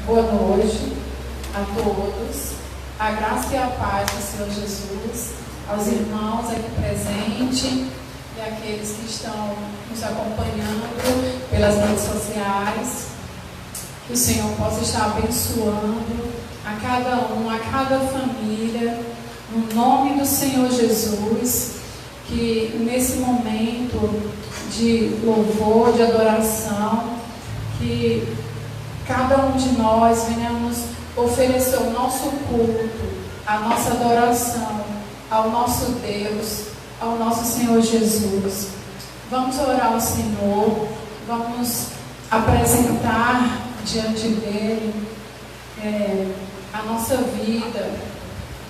Boa noite a todos. A graça e a paz do Senhor Jesus, aos irmãos aqui presentes e aqueles que estão nos acompanhando pelas redes sociais. Que o Senhor possa estar abençoando a cada um, a cada família, no nome do Senhor Jesus. Que nesse momento de louvor, de adoração, que cada um de nós venhamos oferecer o nosso culto, a nossa adoração ao nosso Deus, ao nosso Senhor Jesus. Vamos orar ao Senhor, vamos apresentar diante dele a nossa vida,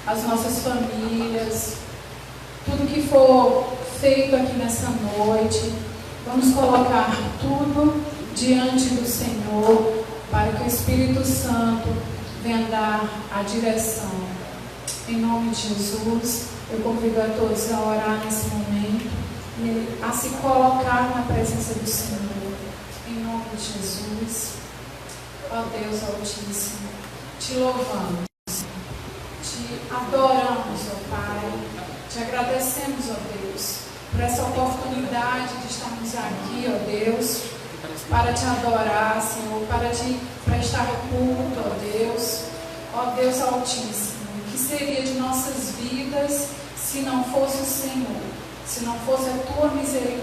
as nossas famílias, tudo que for feito aqui nessa noite. Vamos colocar tudo diante do Senhor, para que o Espírito Santo venha dar a direção. Em nome de Jesus, eu convido a todos a orar nesse momento, a se colocar na presença do Senhor. Em nome de Jesus, ó Deus Altíssimo, te louvamos, te adoramos, ó Pai, te agradecemos, ó Deus, por essa oportunidade de estarmos aqui, ó Deus, para te adorar, Senhor, para te prestar culto, ó Deus Altíssimo. O que seria de nossas vidas se não fosse o Senhor, se não fosse a tua misericórdia?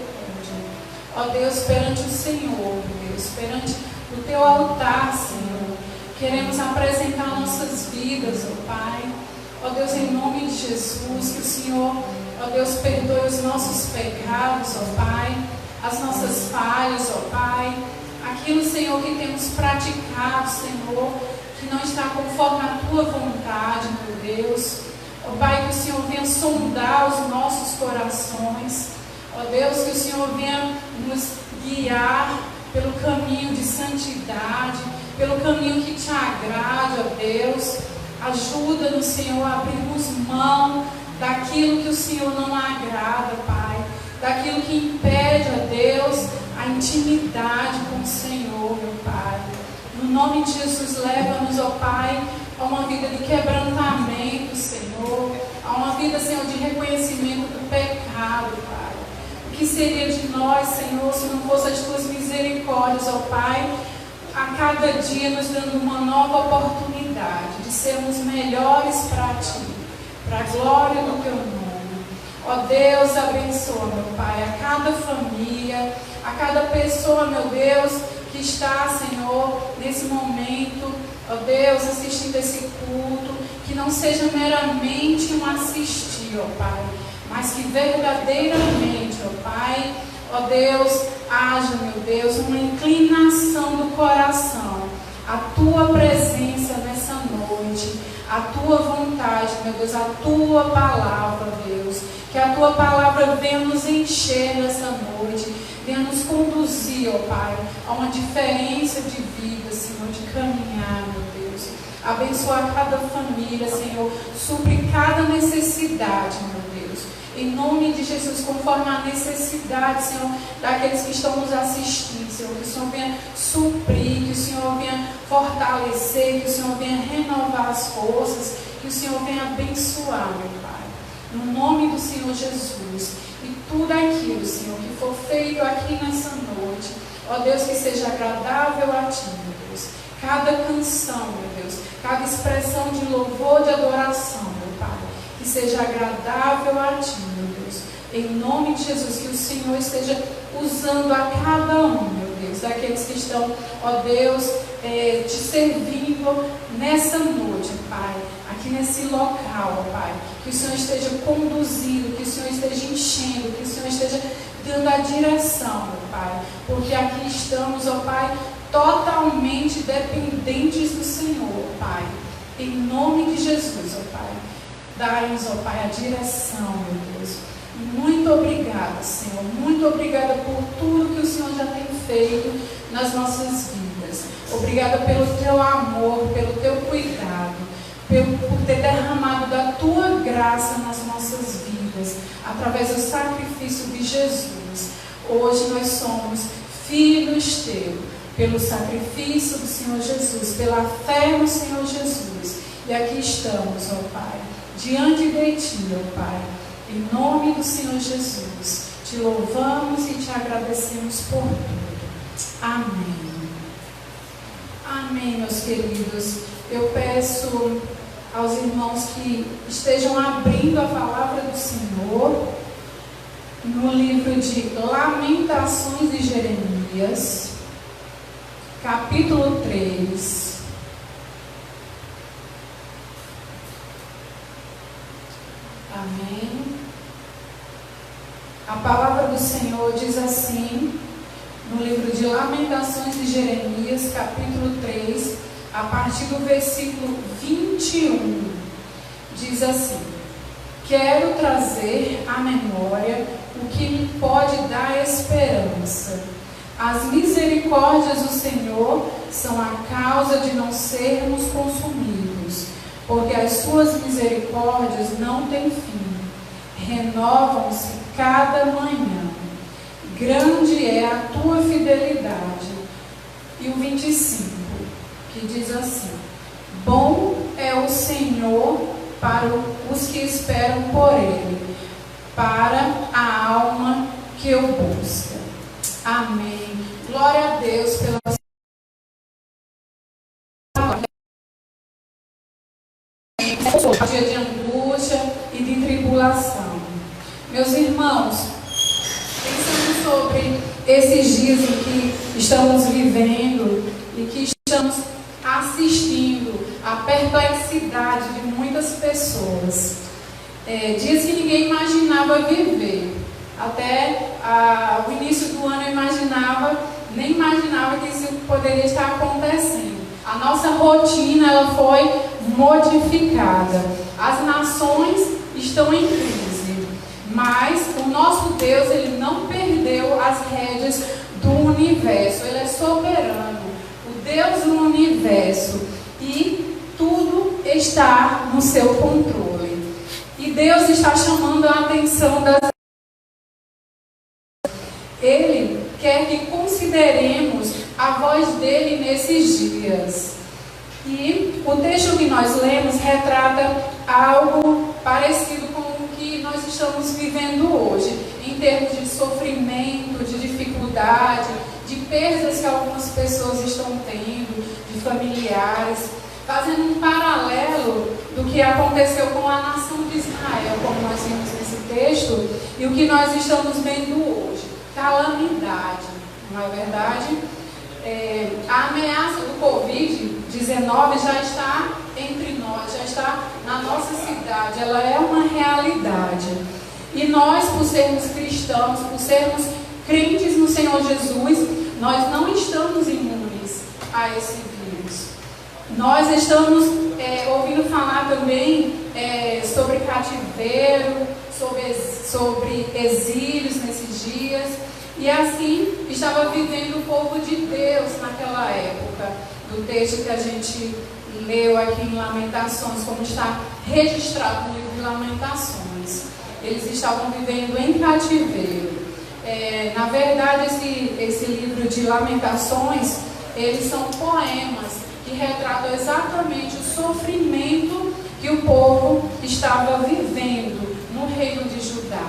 Ó Deus, perante o Senhor, Deus, perante o teu altar, Senhor, queremos apresentar nossas vidas, ó Pai. Ó Deus, em nome de Jesus, que o Senhor, ó Deus, perdoe os nossos pecados, ó Pai, as nossas falhas, ó Pai, aquilo, Senhor, que temos praticado, Senhor, que não está conforme a tua vontade, meu Deus. Ó Pai, que o Senhor venha sondar os nossos corações. Ó Deus, que o Senhor venha nos guiar pelo caminho de santidade, pelo caminho que te agrade, ó Deus. Ajuda-nos, Senhor, a abrirmos mão daquilo que o Senhor não agrada, Pai, daquilo que impede, ó Deus, a intimidade com o Senhor, meu Pai. No nome de Jesus, leva-nos, ó Pai, a uma vida de quebrantamento, Senhor, a uma vida, Senhor, de reconhecimento do pecado, Pai. O que seria de nós, Senhor, se não fosse as tuas misericórdias, ó Pai, a cada dia nos dando uma nova oportunidade de sermos melhores para Ti, para a glória do Teu nome. Ó Deus, abençoa, meu Pai, a cada família, a cada pessoa, meu Deus, que está, Senhor, nesse momento, ó Deus, assistindo esse culto, que não seja meramente um assistir, ó Pai, mas que verdadeiramente, ó Pai, ó Deus, haja, meu Deus, uma inclinação do coração, a Tua presença nessa noite, a Tua vontade, meu Deus, a Tua palavra, Deus, que a Tua palavra venha nos encher nessa noite, venha nos conduzir, ó Pai, a uma diferença de vida, Senhor, de caminhar, meu Deus. Abençoa cada família, Senhor, supre cada necessidade, meu Deus. Em nome de Jesus, conforme a necessidade, Senhor, daqueles que estão nos assistindo, Senhor, que o Senhor venha suprir, que o Senhor venha fortalecer, que o Senhor venha renovar as forças, que o Senhor venha abençoar, meu Pai. No nome do Senhor Jesus. E tudo aquilo, Senhor, que for feito aqui nessa noite, ó Deus, que seja agradável a Ti, meu Deus. Cada canção, meu Deus, cada expressão de louvor, de adoração, meu Pai, que seja agradável a Ti, meu Deus. Em nome de Jesus, que o Senhor esteja usando a cada um, meu Deus, daqueles que estão, ó Deus, te servindo nessa noite, Pai, aqui nesse local, ó Pai, que o Senhor esteja conduzindo, que o Senhor esteja enchendo, que o Senhor esteja dando a direção, meu Pai, porque aqui estamos, ó Pai, totalmente dependentes do Senhor, ó Pai, em nome de Jesus, ó Pai. Dai-nos, ó Pai, a direção, meu Deus. Muito obrigada, Senhor. Muito obrigada por tudo que o Senhor já tem feito nas nossas vidas. Obrigada pelo Teu amor, pelo Teu cuidado, por ter derramado da Tua graça nas nossas vidas, através do sacrifício de Jesus. Hoje nós somos filhos Teus, pelo sacrifício do Senhor Jesus, pela fé no Senhor Jesus. E aqui estamos, ó Pai, diante de Ti, ó Pai, em nome do Senhor Jesus. Te louvamos e te agradecemos por tudo. Amém. Amém, meus queridos. Eu peço aos irmãos que estejam abrindo a palavra do Senhor no livro de Lamentações de Jeremias, capítulo 3. Amém. A palavra do Senhor diz assim, no livro de Lamentações de Jeremias, capítulo 3, a partir do versículo 21, diz assim: quero trazer à memória o que me pode dar esperança. As misericórdias do Senhor são a causa de não sermos consumidos, porque as suas misericórdias não têm fim, renovam-se cada manhã. Grande é a tua fidelidade. E o 25, que diz assim: bom é o Senhor para os que esperam por Ele, para a alma que o busca. Amém. Glória a Deus pela dia de angústia e de tribulação. Meus irmãos, pensando sobre esses dias em que estamos vivendo e que estamos assistindo à perplexidade de muitas pessoas, dias que ninguém imaginava viver. Até o início do ano eu nem imaginava que isso poderia estar acontecendo. A nossa rotina ela foi modificada. As nações estão em crise, mas o nosso Deus ele não perdeu as rédeas do universo. Ele é soberano, o Deus do universo, e tudo está no seu controle. E Deus está chamando a atenção das... Ele quer que consideremos a voz dele nesses dias. E o texto que nós lemos retrata algo parecido com o que nós estamos vivendo hoje, em termos de sofrimento, de dificuldade, de perdas que algumas pessoas estão tendo, de familiares, fazendo um paralelo do que aconteceu com a nação de Israel, como nós vimos nesse texto, e o que nós estamos vendo hoje. Calamidade, não é verdade? A ameaça do Covid-19 já está entre nós, já está na nossa cidade, ela é uma realidade. E nós, por sermos cristãos, por sermos crentes no Senhor Jesus, nós não estamos imunes a esse vírus. Nós estamos ouvindo falar também sobre cativeiro, sobre exílios nesses dias. E assim estava vivendo o povo de Deus naquela época, do texto que a gente leu aqui em Lamentações, como está registrado no livro de Lamentações. Eles estavam vivendo em cativeiro. Na verdade, esse livro de Lamentações, eles são poemas que retratam exatamente o sofrimento que o povo estava vivendo no reino de Judá.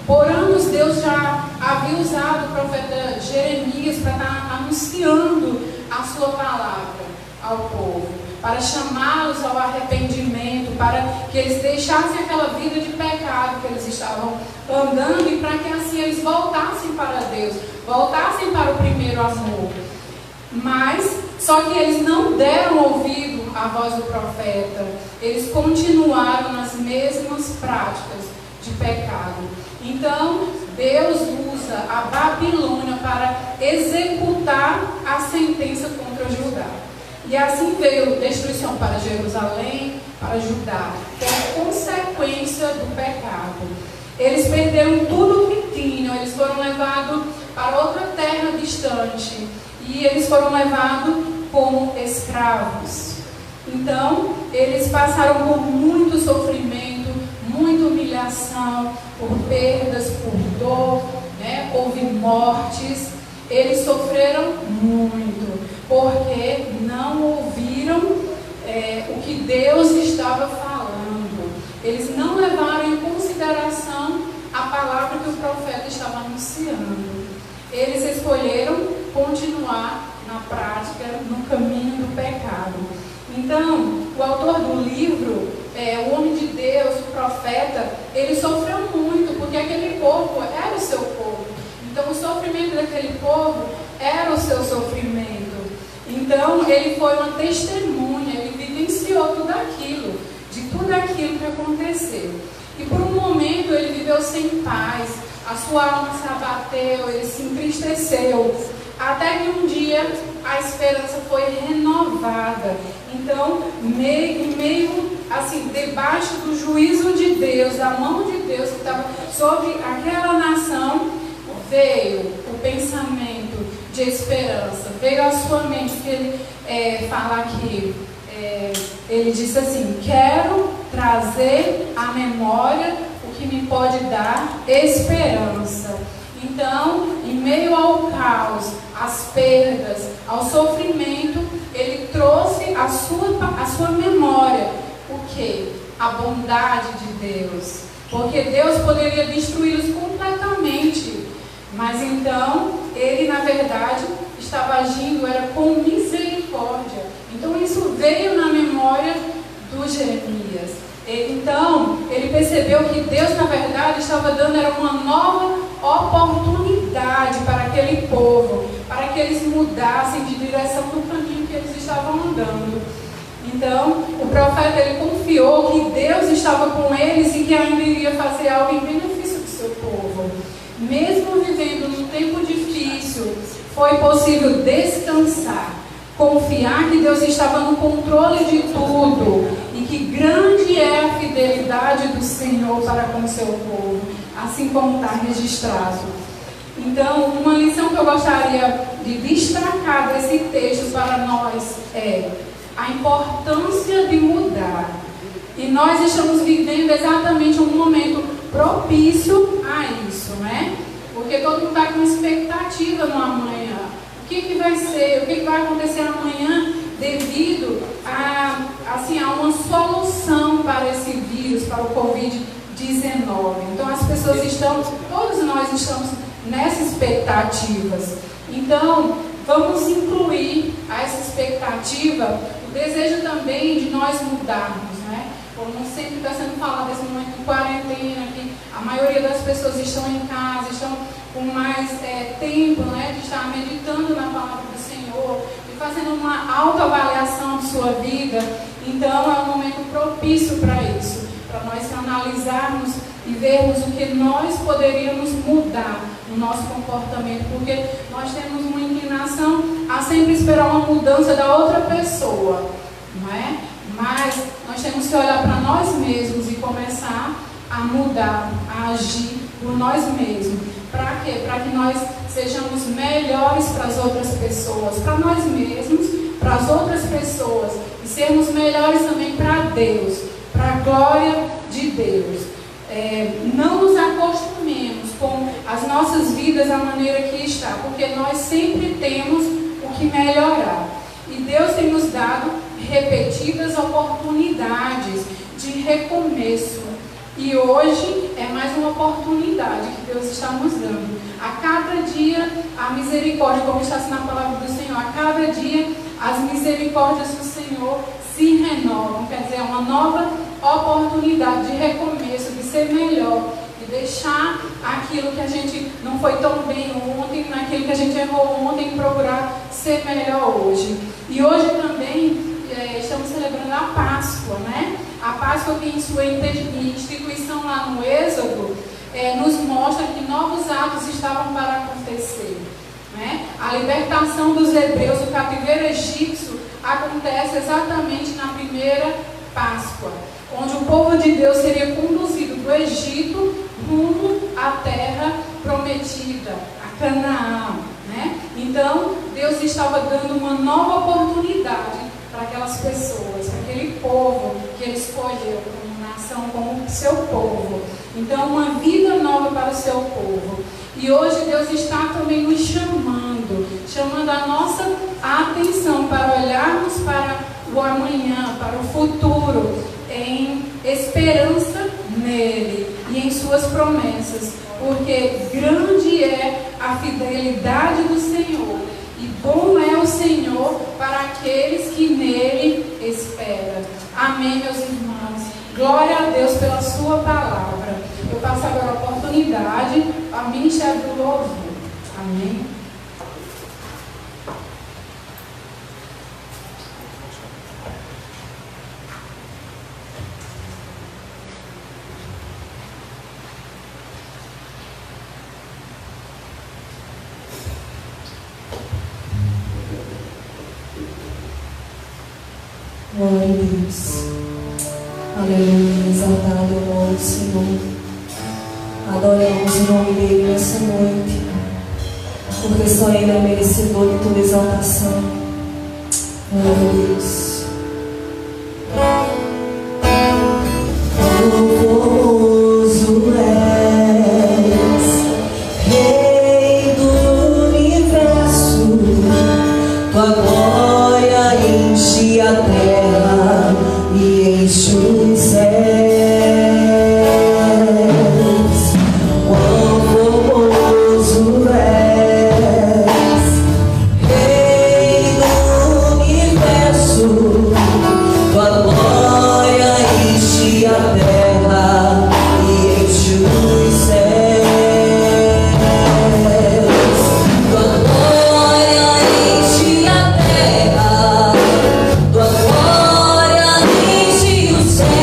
Por anos Deus já havia usado o profeta Jeremias para estar anunciando a sua palavra ao povo, para chamá-los ao arrependimento, para que eles deixassem aquela vida de pecado que eles estavam andando e para que assim eles voltassem para Deus, voltassem para o primeiro amor. Mas, só que eles não deram ouvido à voz do profeta, eles continuaram nas mesmas práticas de pecado. Então, Deus usa a Babilônia para executar a sentença contra Judá. E assim veio destruição para Jerusalém, para Judá, por consequência do pecado. Eles perderam tudo o que tinham, eles foram levados para outra terra distante. E eles foram levados como escravos. Então, eles passaram por muito sofrimento, muita humilhação, por perdas, por dor, houve mortes. Eles sofreram muito, porque não ouviram o que Deus estava falando. Eles não levaram em consideração a palavra que o profeta estava anunciando. Eles escolheram continuar na prática, no caminho do pecado. Então, o autor do livro, o homem de Deus, o profeta, ele sofreu muito, porque aquele povo era o seu povo. Então, o sofrimento daquele povo era o seu sofrimento. Então, ele foi uma testemunha, ele vivenciou tudo aquilo que aconteceu. E por um momento, ele viveu sem paz, a sua alma se abateu, ele se entristeceu. Até que um dia a esperança foi renovada. Então, debaixo do juízo de Deus, da mão de Deus que estava sobre aquela nação, veio o pensamento de esperança, veio à sua mente, que ele fala aqui, ele disse assim: quero trazer à memória o que me pode dar esperança. Então, em meio ao caos, às perdas, ao sofrimento, ele trouxe à sua memória o quê? A bondade de Deus. Porque Deus poderia destruí-los completamente. Mas então, ele na verdade estava agindo, era com misericórdia. Então isso veio na memória do Jeremias. Então, ele percebeu que Deus na verdade estava dando uma nova oportunidade para aquele povo, para que eles mudassem de direção do caminho que eles estavam andando. Então, o profeta ele confiou que Deus estava com eles e que ainda iria fazer algo em benefício do seu povo. Mesmo vivendo num tempo difícil, foi possível descansar, confiar que Deus estava no controle de tudo e que grande é a fidelidade do Senhor para com o seu povo, assim como está registrado. Então, uma lição que eu gostaria de destacar desse texto para nós é a importância de mudar. E nós estamos vivendo exatamente um momento propício a isso, né? Porque todo mundo está com expectativa no amanhã. O que vai ser, o que vai acontecer amanhã devido a uma solução para esse vírus, para o Covid-19. Então as pessoas todos nós estamos nessas expectativas. Então, vamos incluir a essa expectativa o desejo também de nós mudarmos, né? Como sempre está sendo falado nesse momento de quarentena, que a maioria das pessoas estão em casa, estão com mais tempo, né, de estar meditando na palavra do Senhor e fazendo uma autoavaliação de sua vida. Então é um momento propício para isso, para nós analisarmos e vermos o que nós poderíamos mudar no nosso comportamento, porque nós temos uma inclinação a sempre esperar uma mudança da outra pessoa, não é? Mas nós temos que olhar para nós mesmos e começar a mudar, a agir por nós mesmos. Para quê? Para que nós sejamos melhores para as outras pessoas, para nós mesmos, para as outras pessoas, e sermos melhores também para Deus, para a glória de Deus. Não nos acostumemos com as nossas vidas da maneira que está, porque nós sempre temos o que melhorar. E Deus tem nos dado repetidas oportunidades de recomeço. E hoje é mais uma oportunidade que Deus está nos dando. A cada dia a misericórdia, como está assim na palavra do Senhor, a cada dia as misericórdias do Senhor se renovam. Quer dizer, é uma nova oportunidade de recomeço, de ser melhor, de deixar aquilo que a gente não foi tão bem ontem, naquilo que a gente errou ontem, e procurar ser melhor hoje. E hoje também estamos celebrando a Páscoa, né? A Páscoa, que em sua instituição lá no Êxodo, nos mostra que novos atos estavam para acontecer, né? A libertação dos hebreus do cativeiro egípcio acontece exatamente na primeira Páscoa, onde o povo de Deus seria conduzido do Egito rumo à terra prometida, a Canaã, né? Então, Deus estava dando uma nova oportunidade para aquelas pessoas, para aquele povo que Ele escolheu como nação, como seu povo. Então, uma vida nova para o seu povo. E hoje Deus está também nos chamando chamando a nossa atenção para olharmos para o amanhã, para o futuro, em esperança nele e em suas promessas, porque grande é a fidelidade do Senhor e bom é o Senhor para aqueles que nele esperam. Amém, meus irmãos. Glória a Deus pela sua palavra. Eu passo agora a oportunidade ao Ministério do Louvor. Amém. Glória a Deus. Aleluia. Exaltado é o nome do Senhor. Adoramos o nome dele nessa noite, porque só ele é merecedor de toda exaltação. Glória a Deus. Louvoso és, Rei do universo, tua glória enche a terra e enche os céus. Quão formoso és, Rei do universo, tua glória enche a terra e enche os céus. Tua glória enche a terra, tua glória enche os céus.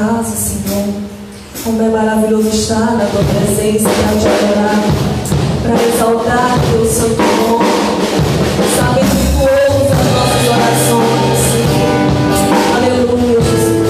casa, Senhor. Como é maravilhoso estar na tua presença para te adorar, para exaltar teu santo nome, saber que tu ouves as nossas orações, Senhor. Aleluia, Jesus.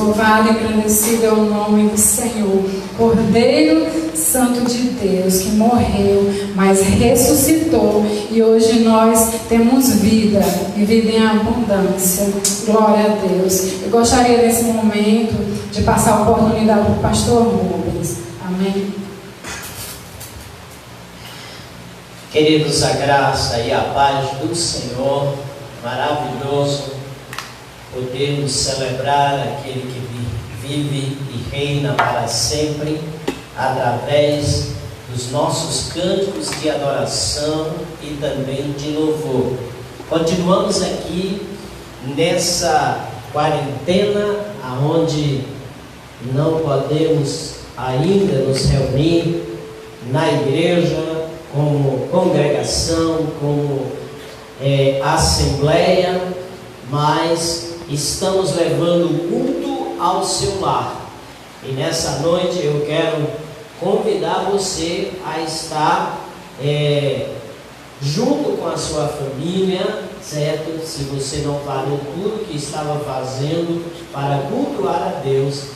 Louvado e agradecido é o nome do Senhor, Cordeiro Santo de Deus, que morreu, mas ressuscitou, e hoje nós temos vida, e vida em abundância. Glória a Deus. Eu gostaria nesse momento de passar a oportunidade para o pastor Rubens. Amém. Queridos, a graça e a paz do Senhor, maravilhoso podermos celebrar aquele que vive e reina para sempre, através dos nossos cânticos de adoração e também de louvor. Continuamos aqui nessa quarentena, onde não podemos ainda nos reunir na igreja, como congregação, como assembleia, mas estamos levando o culto ao seu lar. E nessa noite eu quero convidar você a estar junto com a sua família, certo? Se você não parou tudo que estava fazendo para cultuar a Deus,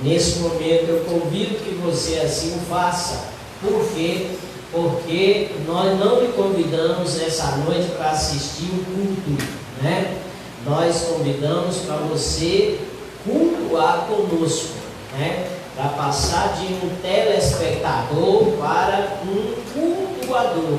nesse momento eu convido que você assim o faça. Por quê? Porque nós não lhe convidamos essa noite para assistir o culto, né? Nós convidamos para você cultuar conosco, né? Para passar de um telespectador para um cultuador,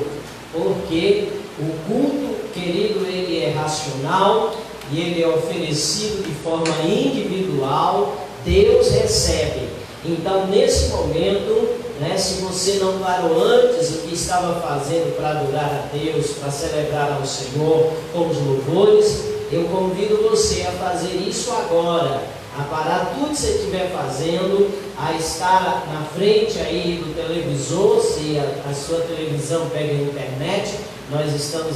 porque o culto, querido, ele é racional e ele é oferecido de forma individual, Deus recebe. Então, nesse momento, né, se você não parou antes o que estava fazendo para adorar a Deus, para celebrar ao Senhor com os louvores, eu convido você a fazer isso agora, a parar tudo que você estiver fazendo, a estar na frente aí do televisor, se a sua televisão pega a internet. Nós estamos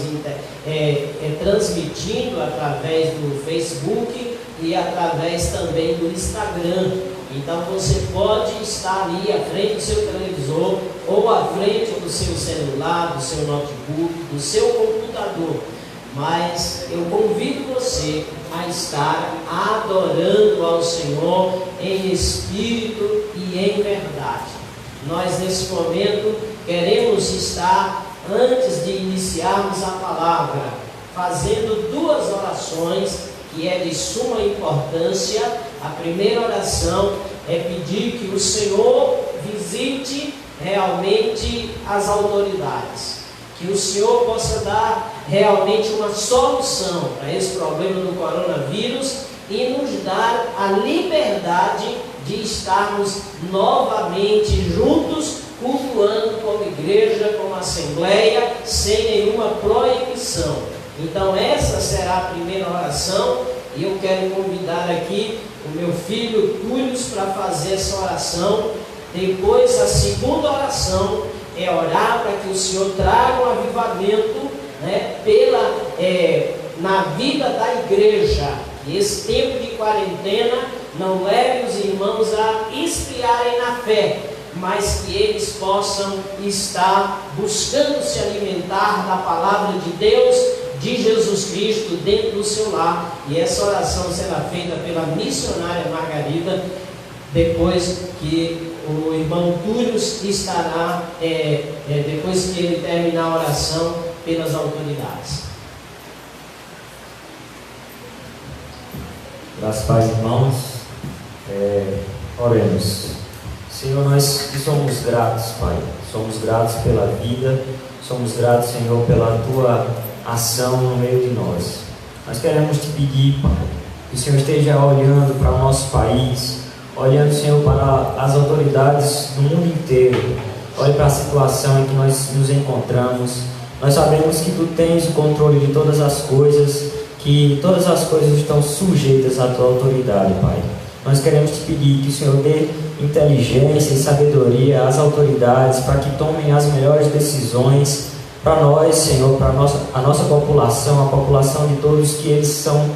transmitindo através do Facebook e através também do Instagram. Então você pode estar ali à frente do seu televisor ou à frente do seu celular, do seu notebook, do seu computador. Mas eu convido você a estar adorando ao Senhor em espírito e em verdade. Nós nesse momento queremos estar, antes de iniciarmos a palavra, fazendo duas orações que é de suma importância. A primeira oração é pedir que o Senhor visite realmente as autoridades, que o Senhor possa dar realmente uma solução para esse problema do coronavírus e nos dar a liberdade de estarmos novamente juntos, cultuando como igreja, como assembleia, sem nenhuma proibição. Então essa será a primeira oração, e eu quero convidar aqui o meu filho Túlio para fazer essa oração. Depois, a segunda oração é orar para que o Senhor traga um avivamento, né, na vida da igreja. E esse tempo de quarentena não leve os irmãos a esfriarem na fé, mas que eles possam estar buscando se alimentar da palavra de Deus, de Jesus Cristo, dentro do seu lar. E essa oração será feita pela missionária Margarida, depois que o irmão Túlio estará, depois que ele terminar a oração, pelas autoridades. Graças a Deus, irmãos. Oremos. Senhor, nós que somos gratos, Pai, somos gratos pela vida, somos gratos, Senhor, pela Tua ação no meio de nós. Nós queremos Te pedir, Pai, que o Senhor esteja olhando para o nosso país, olhando, Senhor, para as autoridades do mundo inteiro. Olhe para a situação em que nós nos encontramos. Nós sabemos que Tu tens o controle de todas as coisas, que todas as coisas estão sujeitas à Tua autoridade, Pai. Nós queremos Te pedir que o Senhor dê inteligência e sabedoria às autoridades para que tomem as melhores decisões para nós, Senhor, para a nossa população, a população de todos, que eles são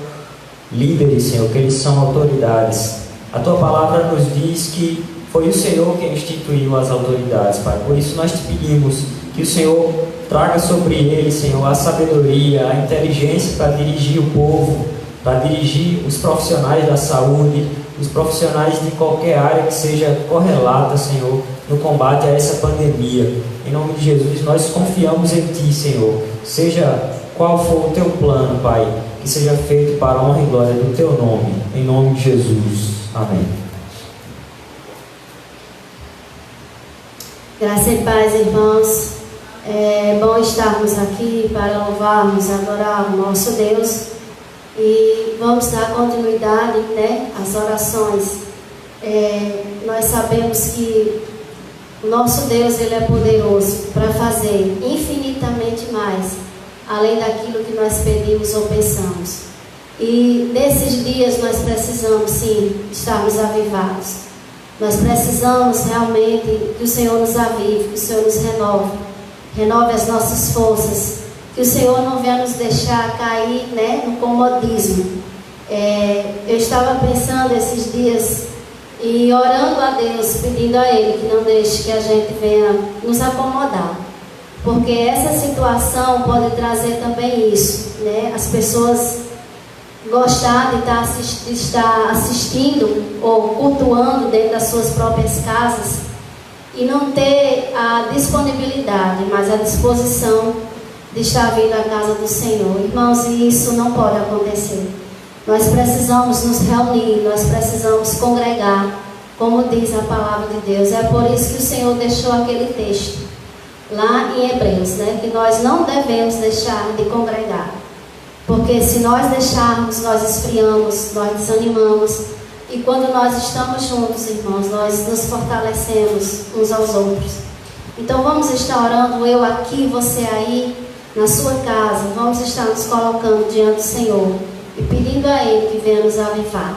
líderes, Senhor, que eles são autoridades. A Tua palavra nos diz que foi o Senhor quem instituiu as autoridades, Pai. Por isso nós Te pedimos que o Senhor traga sobre eles, Senhor, a sabedoria, a inteligência para dirigir o povo, para dirigir os profissionais da saúde, os profissionais de qualquer área que seja correlata, Senhor, no combate a essa pandemia. Em nome de Jesus, nós confiamos em Ti, Senhor. Seja qual for o Teu plano, Pai, que seja feito para a honra e glória do Teu nome. Em nome de Jesus. Amém. Graça e paz, irmãos. É bom estarmos aqui para louvarmos, adorar o nosso Deus. E vamos dar continuidade, às orações. Nós sabemos que o nosso Deus, Ele é poderoso para fazer infinitamente mais, além daquilo que nós pedimos ou pensamos. E nesses dias nós precisamos, sim, estarmos avivados. Nós precisamos realmente que o Senhor nos avive, que o Senhor nos renove as nossas forças, que o Senhor não venha nos deixar cair, no comodismo. Eu estava pensando esses dias e orando a Deus, pedindo a Ele que não deixe que a gente venha nos acomodar, porque essa situação pode trazer também isso, as pessoas gostar de estar assistindo ou cultuando dentro das suas próprias casas e não ter a disponibilidade, mas a disposição de estar vindo à casa do Senhor. Irmãos, e isso não pode acontecer. Nós precisamos nos reunir, nós precisamos congregar, como diz a palavra de Deus. É por isso que o Senhor deixou aquele texto lá em Hebreus, que nós não devemos deixar de congregar. Porque se nós deixarmos, nós esfriamos, nós desanimamos. E quando nós estamos juntos, irmãos, nós nos fortalecemos uns aos outros. Então vamos estar orando, eu aqui, você aí, na sua casa. Vamos estar nos colocando diante do Senhor e pedindo a Ele que venha nos avivar.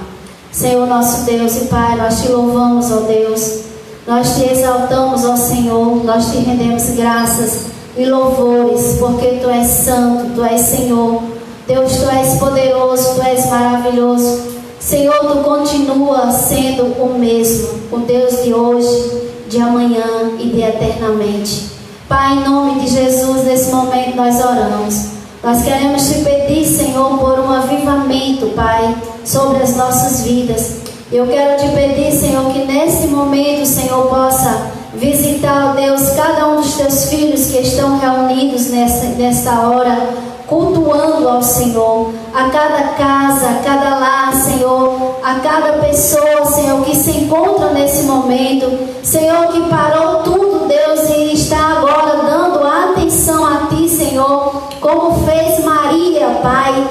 Senhor nosso Deus e Pai, nós te louvamos, ó Deus. Nós te exaltamos, ó Senhor. Nós te rendemos graças e louvores, porque Tu és santo, Tu és Senhor. Deus, Tu és poderoso, Tu és maravilhoso. Senhor, Tu continua sendo o mesmo, o Deus de hoje, de amanhã e de eternamente. Pai, em nome de Jesus, nesse momento nós oramos. Nós queremos Te pedir, Senhor, por um avivamento, Pai, sobre as nossas vidas. Eu quero Te pedir, Senhor, que nesse momento o Senhor possa visitar, ó Deus, cada um dos Teus filhos que estão reunidos nesta hora, cultuando ao Senhor, a cada casa, a cada lar, Senhor, a cada pessoa, Senhor, que se encontra nesse momento, Senhor, que parou tudo, Deus, e está agora dando atenção a Ti, Senhor, como fez Maria, Pai,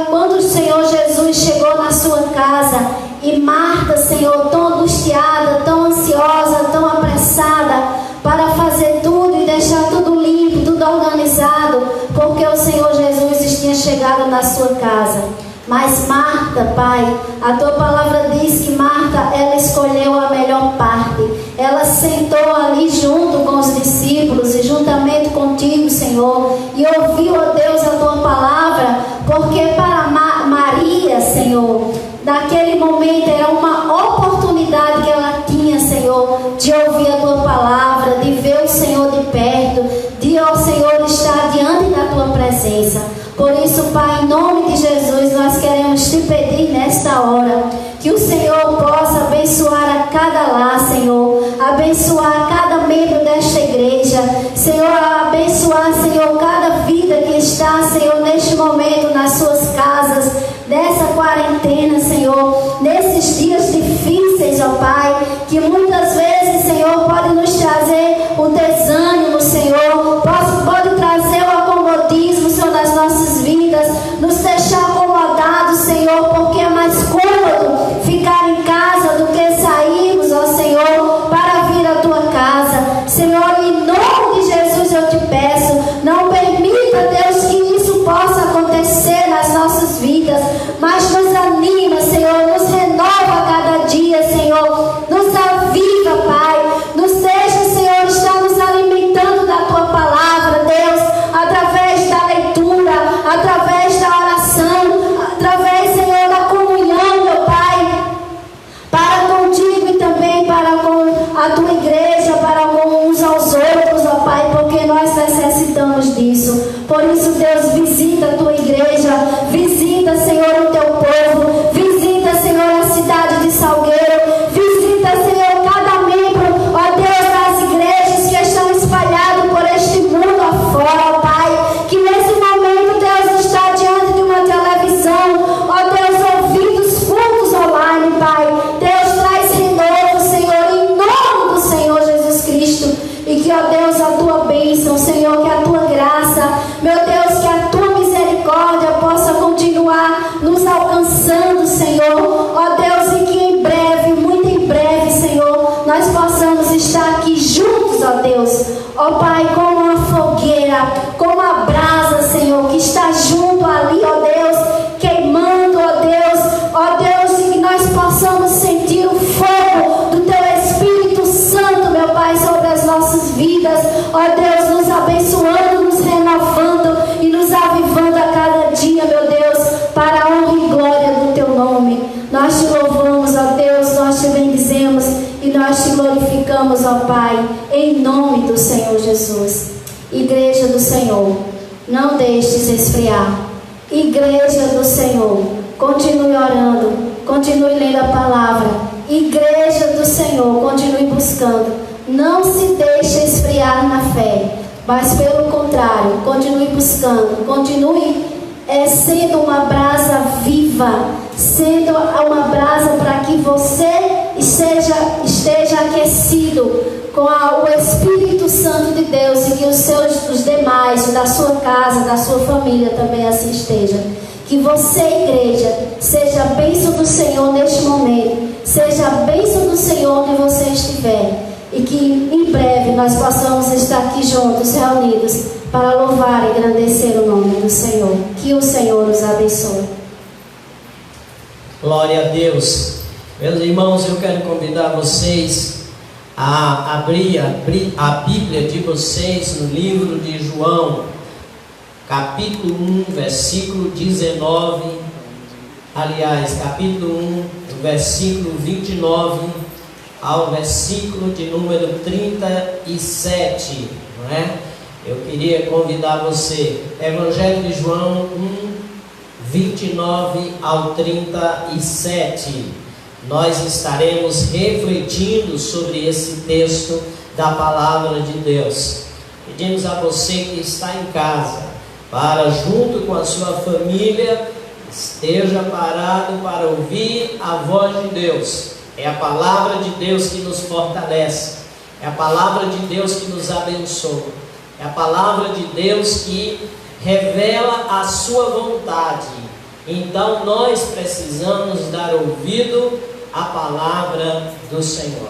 quando o Senhor Jesus chegou na sua casa, e Marta, Senhor, tão angustiada, tão ansiosa, tão apressada, para fazer tudo e deixar tudo limpo, tudo organizado, porque o Senhor Jesus tinha chegado na sua casa. Mas Marta, Pai, a Tua palavra diz que Marta, ela escolheu a melhor parte. Ela sentou ali junto com os discípulos e juntamente contigo, Senhor, e ouviu, ó Deus, a Tua palavra, porque para Maria, Senhor, naquele momento era uma oportunidade que ela tinha, Senhor, de ouvir a Tua palavra, de ver o Senhor de perto, de, ó Senhor, estar diante da Tua presença. Por isso, Pai, em nome de Jesus, nós queremos Te pedir nesta hora que o Senhor possa abençoar a cada lar, Senhor, abençoar cada membro desta igreja, Senhor, abençoar, Senhor, cada vida que está, Senhor, neste momento nas suas casas, nessa quarentena, Senhor, nesses dias difíceis, ó Pai, que muitas vezes, Senhor, pode nos trazer o desânimo, Senhor, pode trazer o acomodismo, Senhor, das nossas vidas, nos deixar acomodados, Senhor, porque é mais cômodo ficar em casa do que sairmos, ó Senhor, para vir à Tua casa. Senhor, em nome de Jesus eu Te peço, não permita, Deus, que isso possa acontecer nas nossas vidas, mas nos anima, Senhor, nos renova a cada dia, Senhor, nos aviva, Pai, nos deixa, Senhor, estar nos alimentando da Tua palavra, Deus, através da leitura, através da oração, através, Senhor, da comunhão, meu Pai, para contigo e também para com a Tua igreja, para com uns aos outros, ó Pai, porque nós necessitamos disso. Por isso, Deus, visita a Tua igreja, visita, Senhor, o Teu povo, visita, Senhor, a cidade ó Pai, em nome do Senhor Jesus. Igreja do Senhor, não deixes esfriar. Igreja do Senhor, continue orando, continue lendo a palavra. Igreja do Senhor, continue buscando. Não se deixe esfriar na fé, mas pelo contrário, continue buscando, continue sendo uma brasa viva, sendo uma brasa para que você esteja aquecido com o Espírito Santo de Deus, e que os demais, da sua casa, da sua família também assim esteja. Que você, igreja, seja a bênção do Senhor neste momento, seja a bênção do Senhor onde você estiver, e que em breve nós possamos estar aqui juntos, reunidos, para louvar e engrandecer o nome do Senhor. Que o Senhor nos abençoe. Glória a Deus. Meus irmãos, eu quero convidar vocês a abrir a Bíblia de vocês no livro de João, capítulo 1, versículo 19, aliás, capítulo 1, versículo 29 ao versículo de número 37, não é? Eu queria convidar você, Evangelho de João 1, 29 ao 37. Nós estaremos refletindo sobre esse texto da palavra de Deus. Pedimos a você que está em casa, para junto com a sua família, esteja parado para ouvir a voz de Deus. É a palavra de Deus que nos fortalece, é a palavra de Deus que nos abençoa, é a palavra de Deus que revela a sua vontade. Então nós precisamos dar ouvido à palavra do Senhor.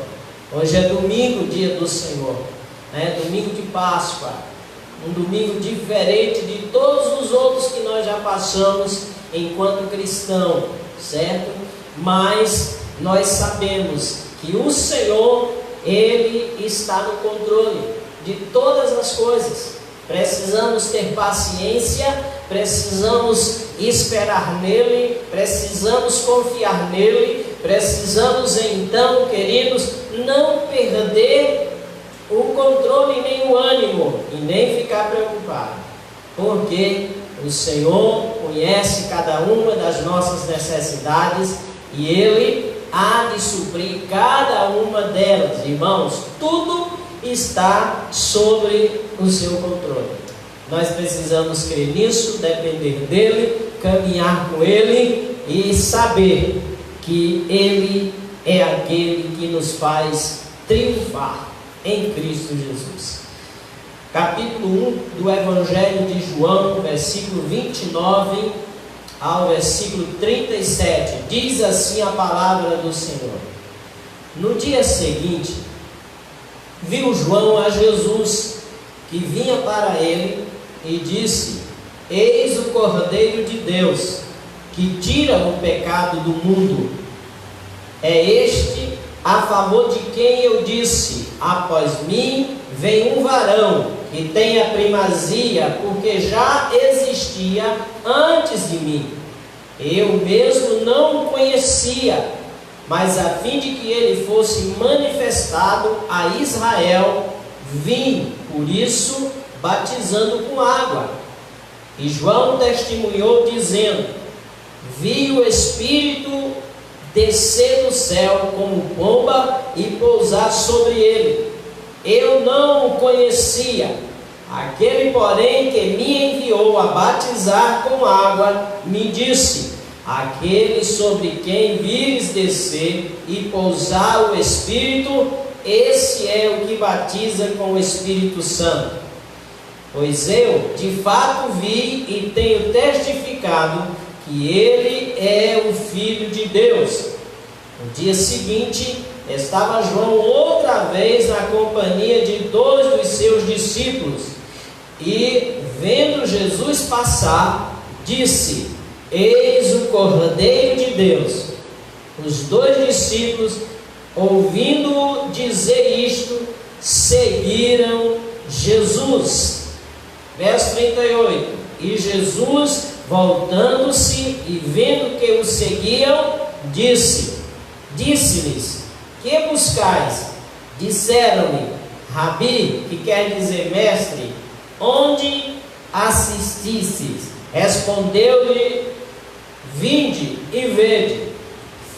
Hoje é domingo, dia do Senhor, né? Domingo de Páscoa, um domingo diferente de todos os outros que nós já passamos enquanto cristão, certo? Mas nós sabemos que o Senhor, Ele está no controle de todas as coisas. Precisamos ter paciência, precisamos esperar nele, precisamos confiar nele, precisamos então, queridos, não perder o controle nem o ânimo e nem ficar preocupado, porque o Senhor conhece cada uma das nossas necessidades e Ele há de suprir cada uma delas. Irmãos, tudo está sobre o seu controle. Nós precisamos crer nisso, depender dele, caminhar com ele e saber que ele é aquele que nos faz triunfar em Cristo Jesus. Capítulo 1 do Evangelho de João, versículo 29 ao versículo 37, diz assim a palavra do Senhor. No dia seguinte, viu João a Jesus, que vinha para ele, e disse: Eis o Cordeiro de Deus, que tira o pecado do mundo. É este a favor de quem eu disse: após mim vem um varão, que tem a primazia, porque já existia antes de mim. Eu mesmo não o conhecia, mas a fim de que ele fosse manifestado a Israel, vim, por isso, batizando com água. E João testemunhou, dizendo: vi o Espírito descer do céu como pomba e pousar sobre ele. Eu não o conhecia. Aquele, porém, que me enviou a batizar com água, me disse: aquele sobre quem vires descer e pousar o Espírito, esse é o que batiza com o Espírito Santo. Pois eu, de fato, vi e tenho testificado que ele é o Filho de Deus. No dia seguinte, estava João outra vez na companhia de 2 dos seus discípulos, e, vendo Jesus passar, disse: Eis o Cordeiro de Deus. Os 2 discípulos, ouvindo-o dizer isto, seguiram Jesus. Verso 38. E Jesus, voltando-se e vendo que o seguiam, disse-lhes: Que buscais? Disseram-lhe: Rabi, que quer dizer mestre, onde assististes? Respondeu-lhe: Vinde e vede.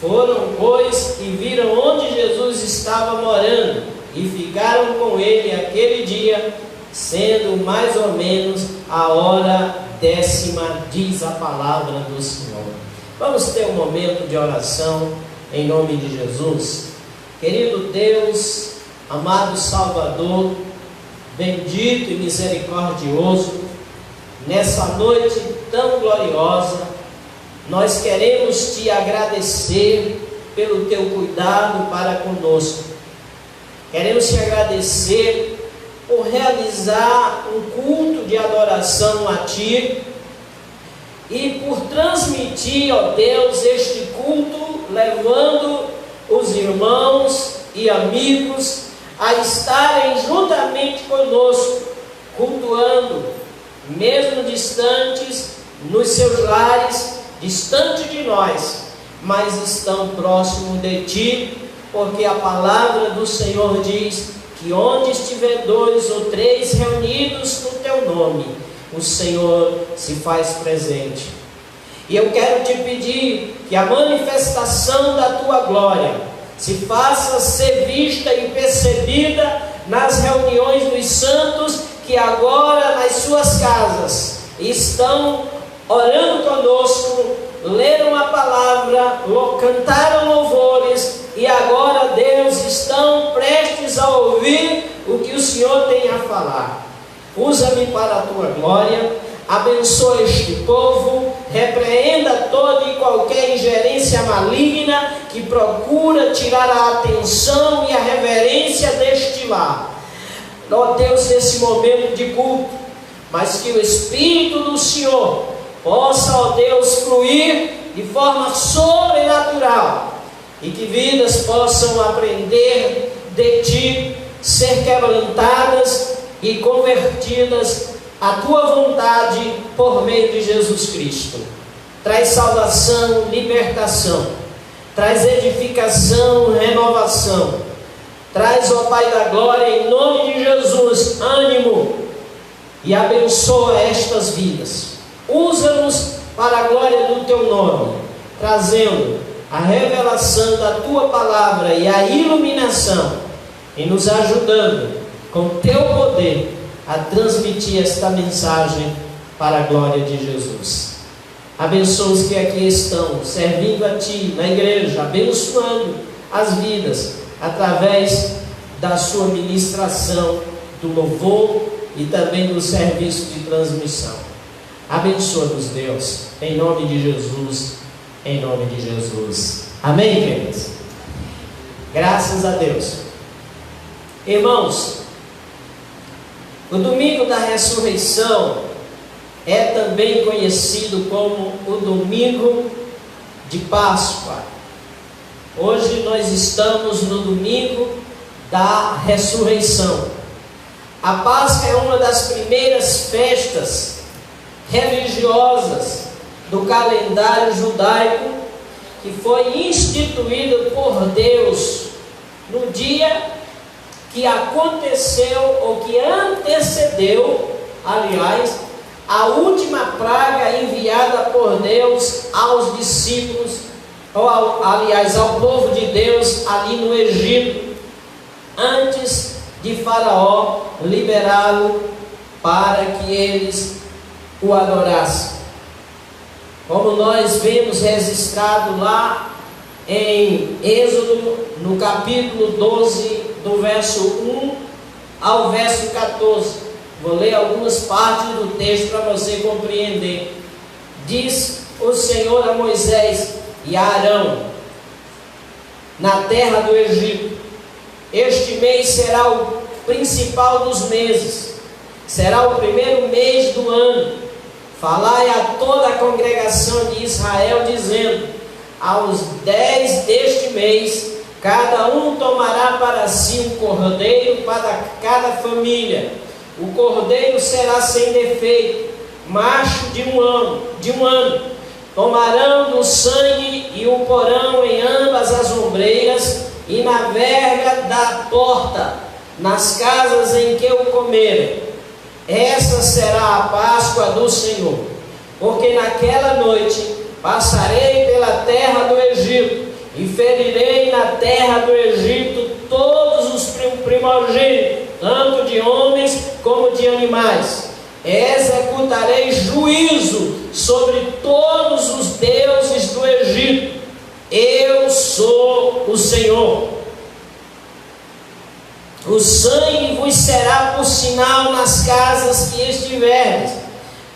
Foram, pois, e viram onde Jesus estava morando, e ficaram com ele aquele dia, sendo mais ou menos a hora 10ª, diz a palavra do Senhor. Vamos ter um momento de oração em nome de Jesus. Querido Deus, amado Salvador, bendito e misericordioso, nessa noite tão gloriosa, nós queremos te agradecer pelo teu cuidado para conosco. Queremos te agradecer por realizar um culto de adoração a ti e por transmitir, ó Deus, este culto, levando os irmãos e amigos a estarem juntamente conosco, cultuando, mesmo distantes, nos seus lares, distante de nós, mas estão próximos de ti, porque a palavra do Senhor diz que onde estiver 2 ou 3 reunidos no teu nome, o Senhor se faz presente. E eu quero te pedir que a manifestação da tua glória se faça ser vista e percebida nas reuniões dos santos que agora nas suas casas estão orando conosco, leram a palavra, cantaram louvores e agora, Deus, estão prestes a ouvir o que o Senhor tem a falar. Usa-me para a tua glória, abençoa este povo, repreenda toda e qualquer ingerência maligna que procura tirar a atenção e a reverência deste lar. Ó Deus, nesse momento de culto, mas que o Espírito do Senhor possa, ó Deus, fluir de forma sobrenatural e que vidas possam aprender de ti, ser quebrantadas e convertidas à tua vontade por meio de Jesus Cristo. Traz salvação, libertação, traz edificação, renovação, traz, ó Pai da glória, em nome de Jesus, ânimo e abençoa estas vidas. Usa-nos para a glória do teu nome, trazendo a revelação da tua palavra e a iluminação, e nos ajudando com teu poder a transmitir esta mensagem para a glória de Jesus. Abençoa os que aqui estão servindo a ti na igreja, abençoando as vidas através da sua ministração, do louvor e também do serviço de transmissão. Abençoa-nos, Deus, em nome de Jesus, em nome de Jesus. Amém, queridos? Graças a Deus. Irmãos, o domingo da ressurreição é também conhecido como o domingo de Páscoa. Hoje nós estamos no domingo da ressurreição. A Páscoa é uma das primeiras festas religiosas do calendário judaico, que foi instituída por Deus no dia que aconteceu, ou que antecedeu, aliás, a última praga enviada por Deus aos discípulos, aliás, ao povo de Deus ali no Egito, antes de Faraó liberá-lo para que eles o adorassem. Como nós vemos registrado lá em Êxodo, no capítulo 12, do verso 1 ao verso 14. Vou ler algumas partes do texto para você compreender. Diz o Senhor a Moisés e a Arão, na terra do Egito: este mês será o principal dos meses, será o primeiro mês do ano. Falai a toda a congregação de Israel, dizendo: aos 10 deste mês, cada um tomará para si um cordeiro para cada família. O cordeiro será sem defeito, macho de um ano. Tomarão do sangue e o porão em ambas as ombreiras, e na verga da porta, nas casas em que o comerem. Essa será a Páscoa do Senhor, porque naquela noite passarei pela terra do Egito, e ferirei na terra do Egito todos os primogênitos, tanto de homens como de animais. Executarei juízo sobre todos os deuses do Egito. Eu sou o Senhor. O sangue vos será por sinal nas casas que estiverdes.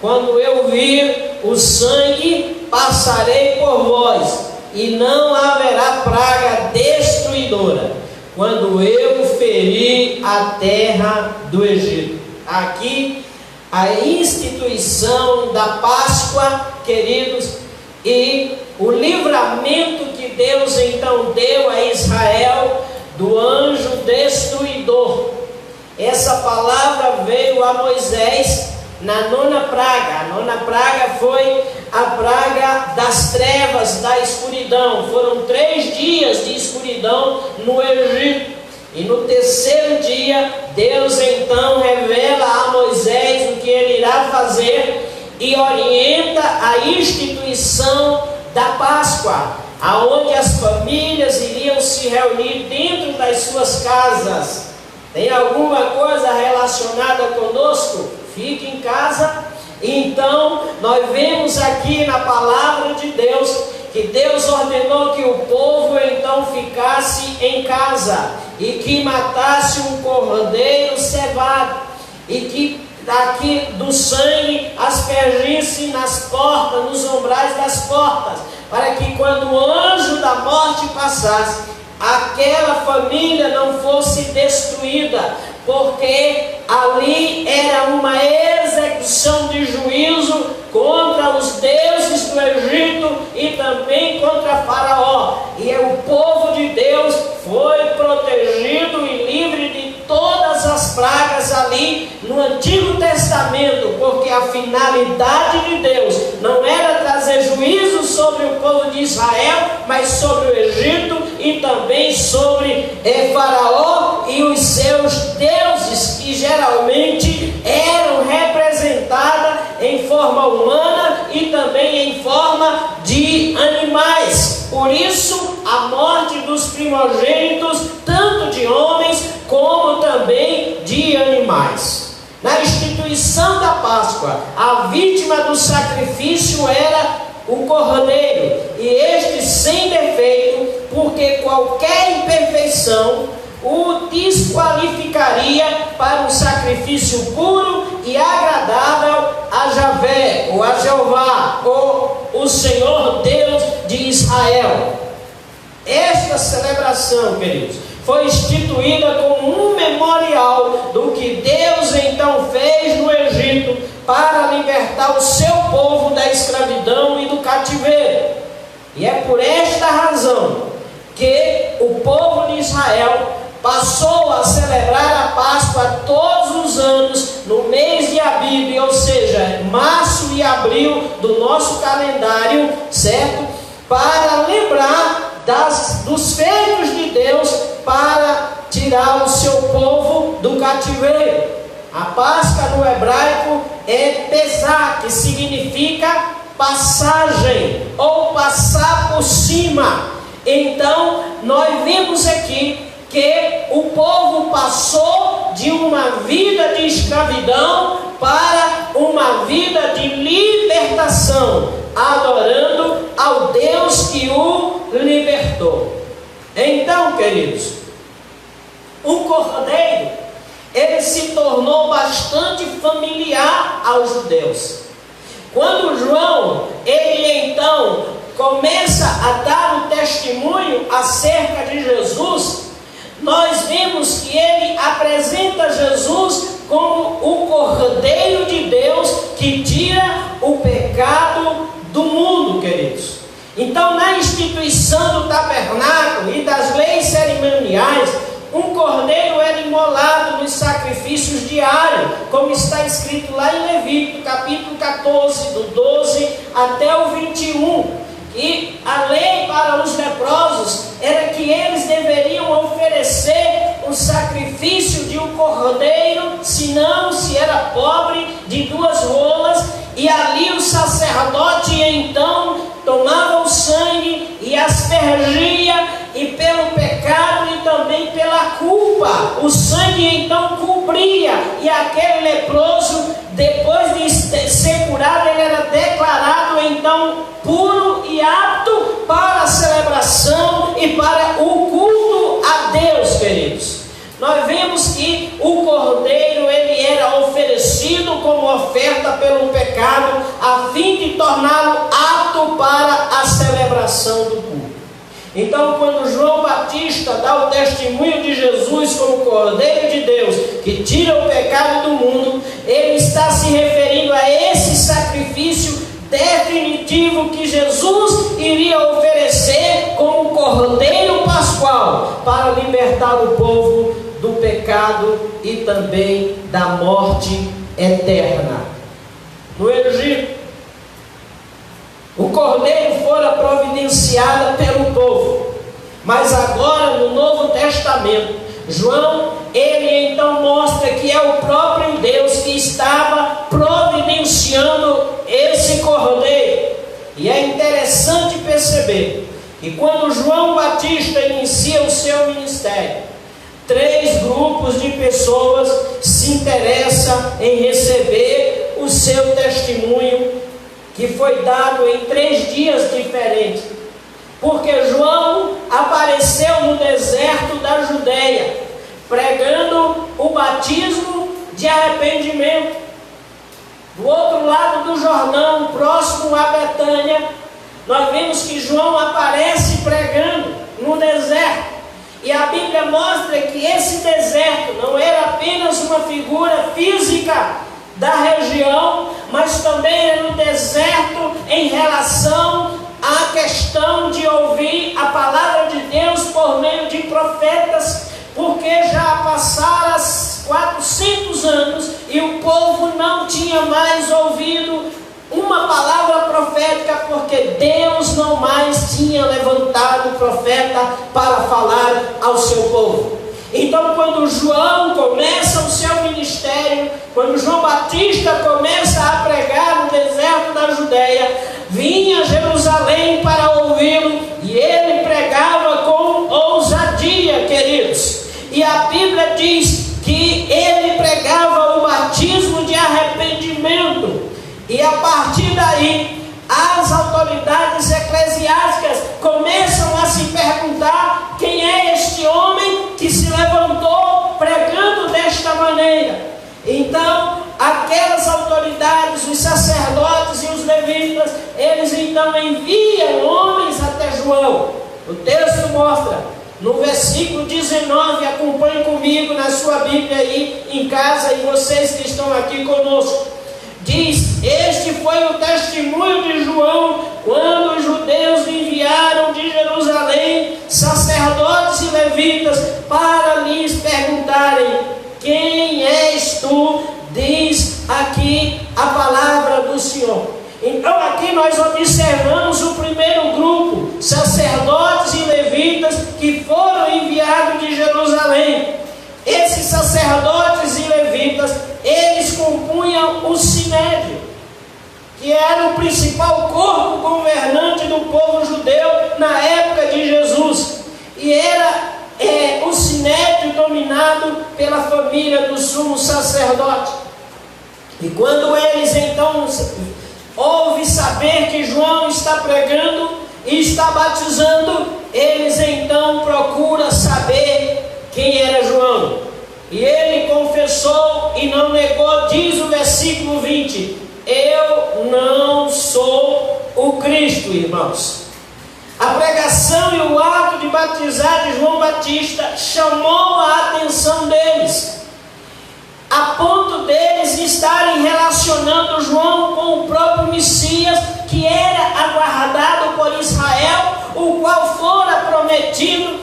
Quando eu vir o sangue, passarei por vós, e não haverá praga destruidora, quando eu ferir a terra do Egito. Aqui, a instituição da Páscoa, queridos, e o livramento que Deus então deu a Israel do anjo destruidor. Essa palavra veio a Moisés na nona praga. A nona praga foi a praga das trevas, da escuridão. Foram 3 dias de escuridão no Egito. E no terceiro dia, Deus então revela a Moisés o que ele irá fazer e orienta a instituição da Páscoa, aonde as famílias iriam se reunir dentro das suas casas. Tem alguma coisa relacionada conosco? Fique em casa. Então, nós vemos aqui na palavra de Deus que Deus ordenou que o povo então ficasse em casa e que matasse um cordeiro cevado e que daqui do sangue aspergisse nas portas, nos umbrais das portas, para que quando o anjo da morte passasse, aquela família não fosse destruída, porque ali era uma execução de juízo contra os deuses do Egito e também contra Faraó. E o povo de Deus foi protegido e livre de todas as pragas ali no Antigo Testamento, porque a finalidade de Deus não era trazer juízo sobre o povo de Israel, mas sobre o Egito e também sobre Faraó e os seus deuses, que geralmente eram representados em forma humana e também em forma de animais. Por isso, a morte dos primogênitos, tanto de homens como também de animais. Na instituição da Páscoa, a vítima do sacrifício era o cordeiro, e este sem defeito, porque qualquer imperfeição o desqualificaria para um sacrifício puro e agradável a Javé, ou a Jeová, ou o Senhor Deus de Israel. Esta celebração, queridos, foi instituída como um memorial do que Deus então fez no Egito para libertar o seu povo da escravidão e do cativeiro. E é por esta razão que o povo de Israel passou a celebrar a Páscoa todos os anos no mês de Abibe, ou seja, março e abril do nosso calendário, certo? Para lembrar dos feitos de Deus para tirar o seu povo do cativeiro. A Páscoa no hebraico é Pesach, que significa passagem ou passar por cima. Então, nós vemos aqui que o povo passou de uma vida de escravidão para uma vida de libertação, adorando ao Deus que o libertou. Então, queridos, o cordeiro, ele se tornou bastante familiar aos judeus. Quando João, ele então começa a dar o testemunho acerca de Jesus, nós vemos que ele apresenta Jesus como o Cordeiro de Deus que tira o pecado do mundo, queridos. Então, na instituição do tabernáculo e das leis cerimoniais, um cordeiro era imolado nos sacrifícios diários, como está escrito lá em Levítico, capítulo 14, do 12 até o 21. E a lei para os leprosos era que eles deveriam oferecer o sacrifício de um cordeiro, se não, se era pobre, de 2 rolas, e ali o sacerdote então tomava o sangue e aspergia, e pelo pecado e também pela culpa, o sangue então cobria, e aquele leproso, depois de ser curado, ele era declarado então puro e apto para a celebração e para o culto a Deus, queridos. Nós vemos que o cordeiro, ele era oferecido como oferta pelo pecado, a fim de torná-lo apto para a celebração do culto. Então, quando João Batista dá o testemunho de Jesus como Cordeiro de Deus, que tira o pecado do mundo, ele está se referindo a esse sacrifício definitivo que Jesus iria oferecer como Cordeiro Pascual, para libertar o povo do pecado e também da morte eterna. No Egito, o cordeiro fora providenciado pelo povo, mas agora no Novo Testamento, João, ele então mostra que é o próprio Deus que estava providenciando esse cordeiro. E é interessante perceber que quando João Batista inicia o seu ministério, 3 grupos de pessoas se interessam em receber o seu testemunho, que foi dado em 3 dias diferentes, porque João apareceu no deserto da Judeia, pregando o batismo de arrependimento. Do outro lado do Jordão, próximo a Betânia, nós vemos que João aparece pregando no deserto, e a Bíblia mostra que esse deserto não era apenas uma figura física da região, mas também era um deserto em relação à questão de ouvir a palavra de Deus por meio de profetas, porque já passaram 400 anos e o povo não tinha mais ouvido uma palavra profética, porque Deus não mais tinha levantado profeta para falar ao seu povo. Então, quando João começa o seu ministério, quando João Batista começa a pregar no deserto da Judeia, vinha a Jerusalém para ouvi-lo, e ele pregava com ousadia, queridos. E a Bíblia diz que ele pregava o batismo de arrependimento, e a partir daí, as autoridades eclesiásticas começam a se perguntar: quem é este homem que se levantou pregando desta maneira? Então, aquelas autoridades, os sacerdotes e os levitas, eles então enviam homens até João. O texto mostra, no versículo 19, acompanhe comigo na sua Bíblia aí em casa, e vocês que estão aqui conosco. Diz: este foi o testemunho de João, quando os judeus enviaram de Jerusalém sacerdotes e levitas para lhes perguntarem: quem és tu? Diz aqui a palavra do Senhor. Então aqui nós observamos o primeiro grupo, sacerdotes e levitas, que foram enviados de Jerusalém. Esses sacerdotes e levitas, eles compunham o Sinédrio, que era o principal corpo governante do povo judeu na época de Jesus. E era o Sinédrio dominado pela família do sumo sacerdote. E quando eles então ouvem saber que João está pregando e está batizando, eles então procuram saber quem era João. E ele confessou e não negou, diz o versículo 20: eu não sou o Cristo, irmãos. A pregação e o ato de batizar de João Batista chamou a atenção deles, a ponto deles estarem relacionando João com o próprio Messias, que era aguardado por Israel, o qual fora prometido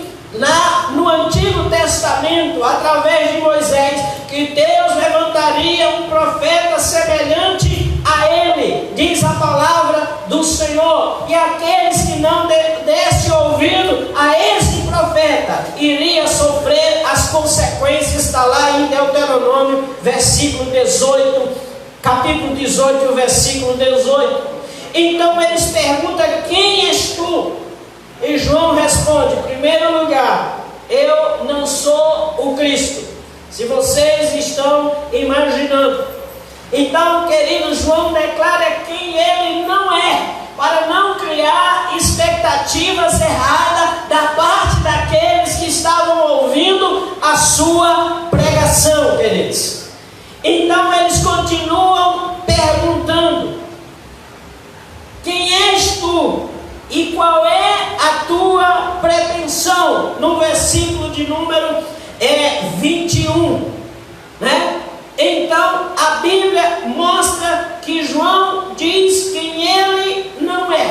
no Antigo Testamento, através de Moisés, que Deus levantaria um profeta semelhante a ele, diz a palavra do Senhor, e aqueles que não desse ouvido a esse consequências está lá em Deuteronômio, capítulo 18, versículo 18. Então eles perguntam: quem és tu? E João responde: em primeiro lugar, eu não sou o Cristo, se vocês estão imaginando. Então, querido, João declara quem ele não é, para não criar expectativas erradas da parte daqueles que estavam ouvindo a sua pregação, queridos. Então eles continuam perguntando: quem és tu? E qual é a tua pretensão? No versículo de número 21, né? Então a Bíblia mostra que João diz quem ele não é,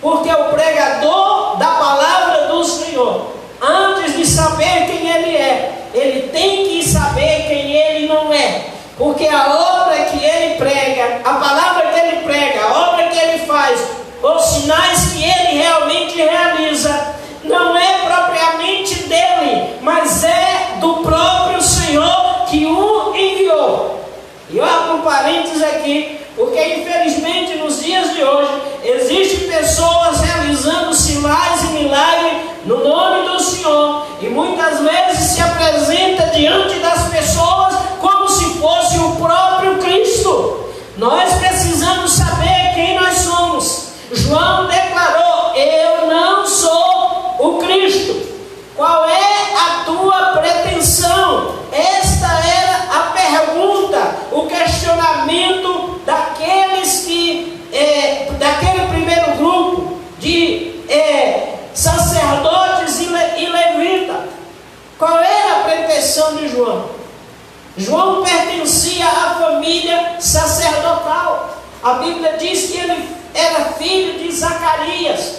porque o pregador da palavra do Senhor, antes de saber quem ele é, ele tem que saber quem ele não é, porque a obra que ele prega, a palavra que ele prega, a obra que ele faz, os sinais que ele realmente realiza, não é propriamente dele, mas é do próprio Senhor que o enviou. E eu abro um parênteses aqui, porque infelizmente nos dias de hoje existem pessoas realizando sinais e milagres no nome do Senhor, e muitas vezes se apresenta diante das pessoas como se fosse o próprio Cristo. Nós precisamos saber quem nós somos. João declarou: eu não sou o Cristo. Qual é a tua pretensão? Esta era a pergunta, o questionamento daqueles que, daquele primeiro grupo de sacerdotes e levitas. Qual era a pretensão de João? João pertencia à família sacerdotal. A Bíblia diz que ele era filho de Zacarias.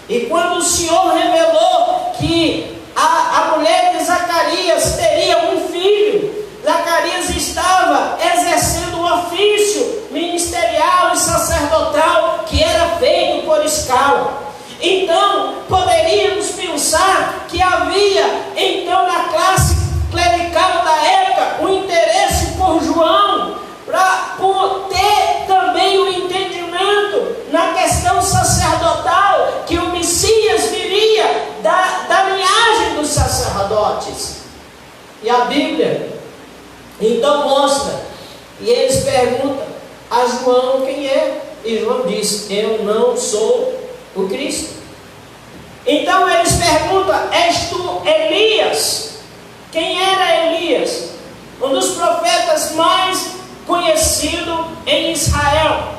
E quando o Senhor revelou que a mulher de Zacarias teria um filho, Zacarias estava exercendo um ofício ministerial e sacerdotal que era feito por escala. Então, poderíamos pensar que havia, então, na classe clerical da época, um interesse por João, por ter também o entendimento na questão sacerdotal, que o Messias viria da linhagem dos sacerdotes. E a Bíblia então mostra, e eles perguntam a João quem é, e João diz: eu não sou o Cristo. Então eles perguntam: és tu Elias? Quem era Elias? Um dos profetas mais conhecido em Israel,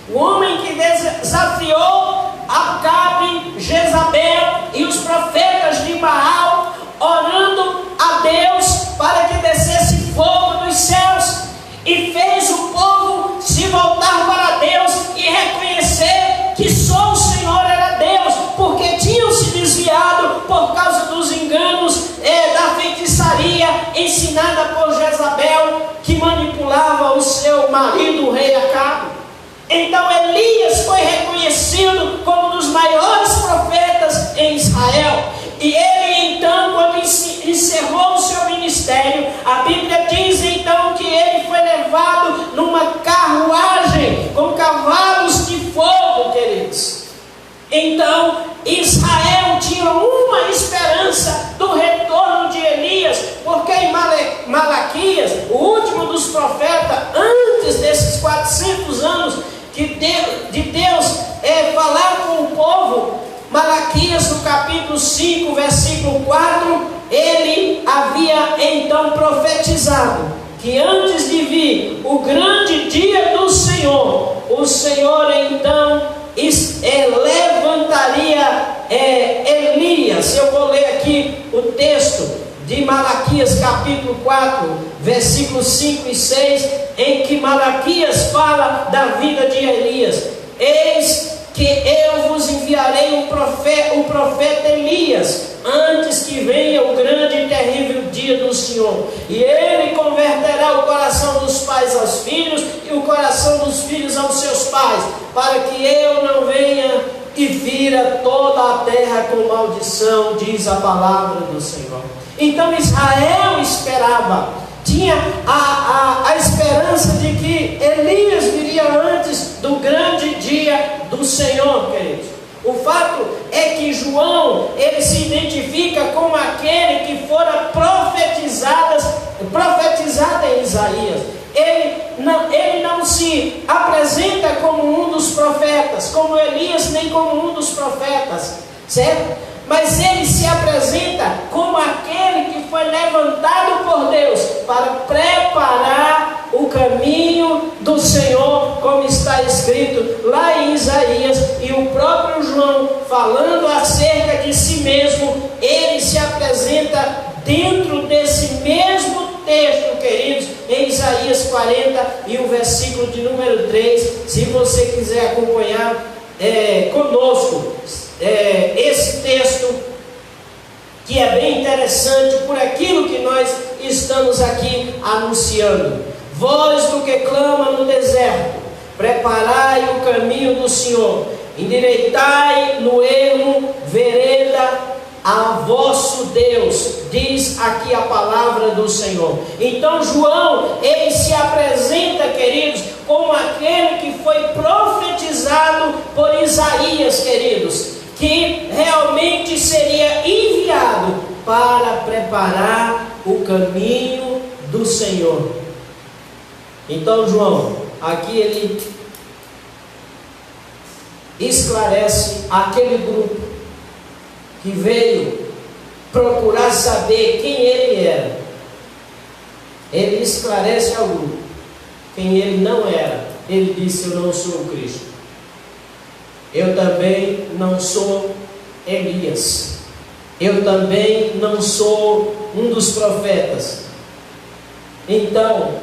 o homem que desafiou Acabe, Jezabel e os profetas de Baal, orando a Deus para que descesse fogo dos céus, e fez o povo se voltar para Deus e reconhecer que só o Senhor era Deus, porque tinham se desviado por causa dos enganos da feitiçaria ensinada por Jezabel, que manipulava o seu marido, o rei Acabe. Então Elias foi reconhecido como um dos maiores profetas em Israel. E ele então, quando encerrou o seu ministério, a Bíblia diz então que ele foi levado numa carruagem com cavalos de fogo, queridos. Então Israel tinha uma esperança do retorno de Elias, porque em Malaquias, o último dos profetas, antes desses 400 anos de Deus falar com o povo, Malaquias no capítulo 5, versículo 4, ele havia então profetizado que antes de vir o grande dia do Senhor, o Senhor então levantaria Elias. Eu vou ler aqui o texto de Malaquias capítulo 4, versículos 5 e 6, em que Malaquias fala da vida de Elias. Eis que eu vos enviarei o profeta Elias, antes que venha o grande e terrível dia do Senhor, e ele converterá o coração dos pais aos filhos, e o coração dos filhos aos seus pais, para que eu não venha e vira toda a terra com maldição, diz a palavra do Senhor. Então Israel esperava, tinha a esperança de que Elias viria antes do grande dia do Senhor, queridos. O fato é que João, ele se identifica como aquele que fora profetizado em Isaías. Ele não se apresenta como um dos profetas, como Elias, nem como um dos profetas, certo? Mas ele se apresenta como aquele que foi levantado por Deus para preparar o caminho do Senhor, como está escrito lá em Isaías. E o próprio João, falando acerca de si mesmo, ele se apresenta dentro desse mesmo texto, queridos, em Isaías 40 e o versículo de número 3. Se você quiser acompanhar conosco esse texto, que é bem interessante por aquilo que nós estamos aqui anunciando. Voz do que clama no deserto, preparai o caminho do Senhor, endireitai no ermo vereda a vosso Deus, diz aqui a palavra do Senhor. Então João, ele se apresenta, queridos, como aquele que foi profetizado por Isaías, queridos, que realmente seria enviado para preparar o caminho do Senhor. Então João, aqui ele esclarece aquele grupo que veio procurar saber quem ele era. Ele esclarece ao grupo quem ele não era. Ele disse: eu não sou o Cristo, eu também não sou Elias, eu também não sou um dos profetas. Então,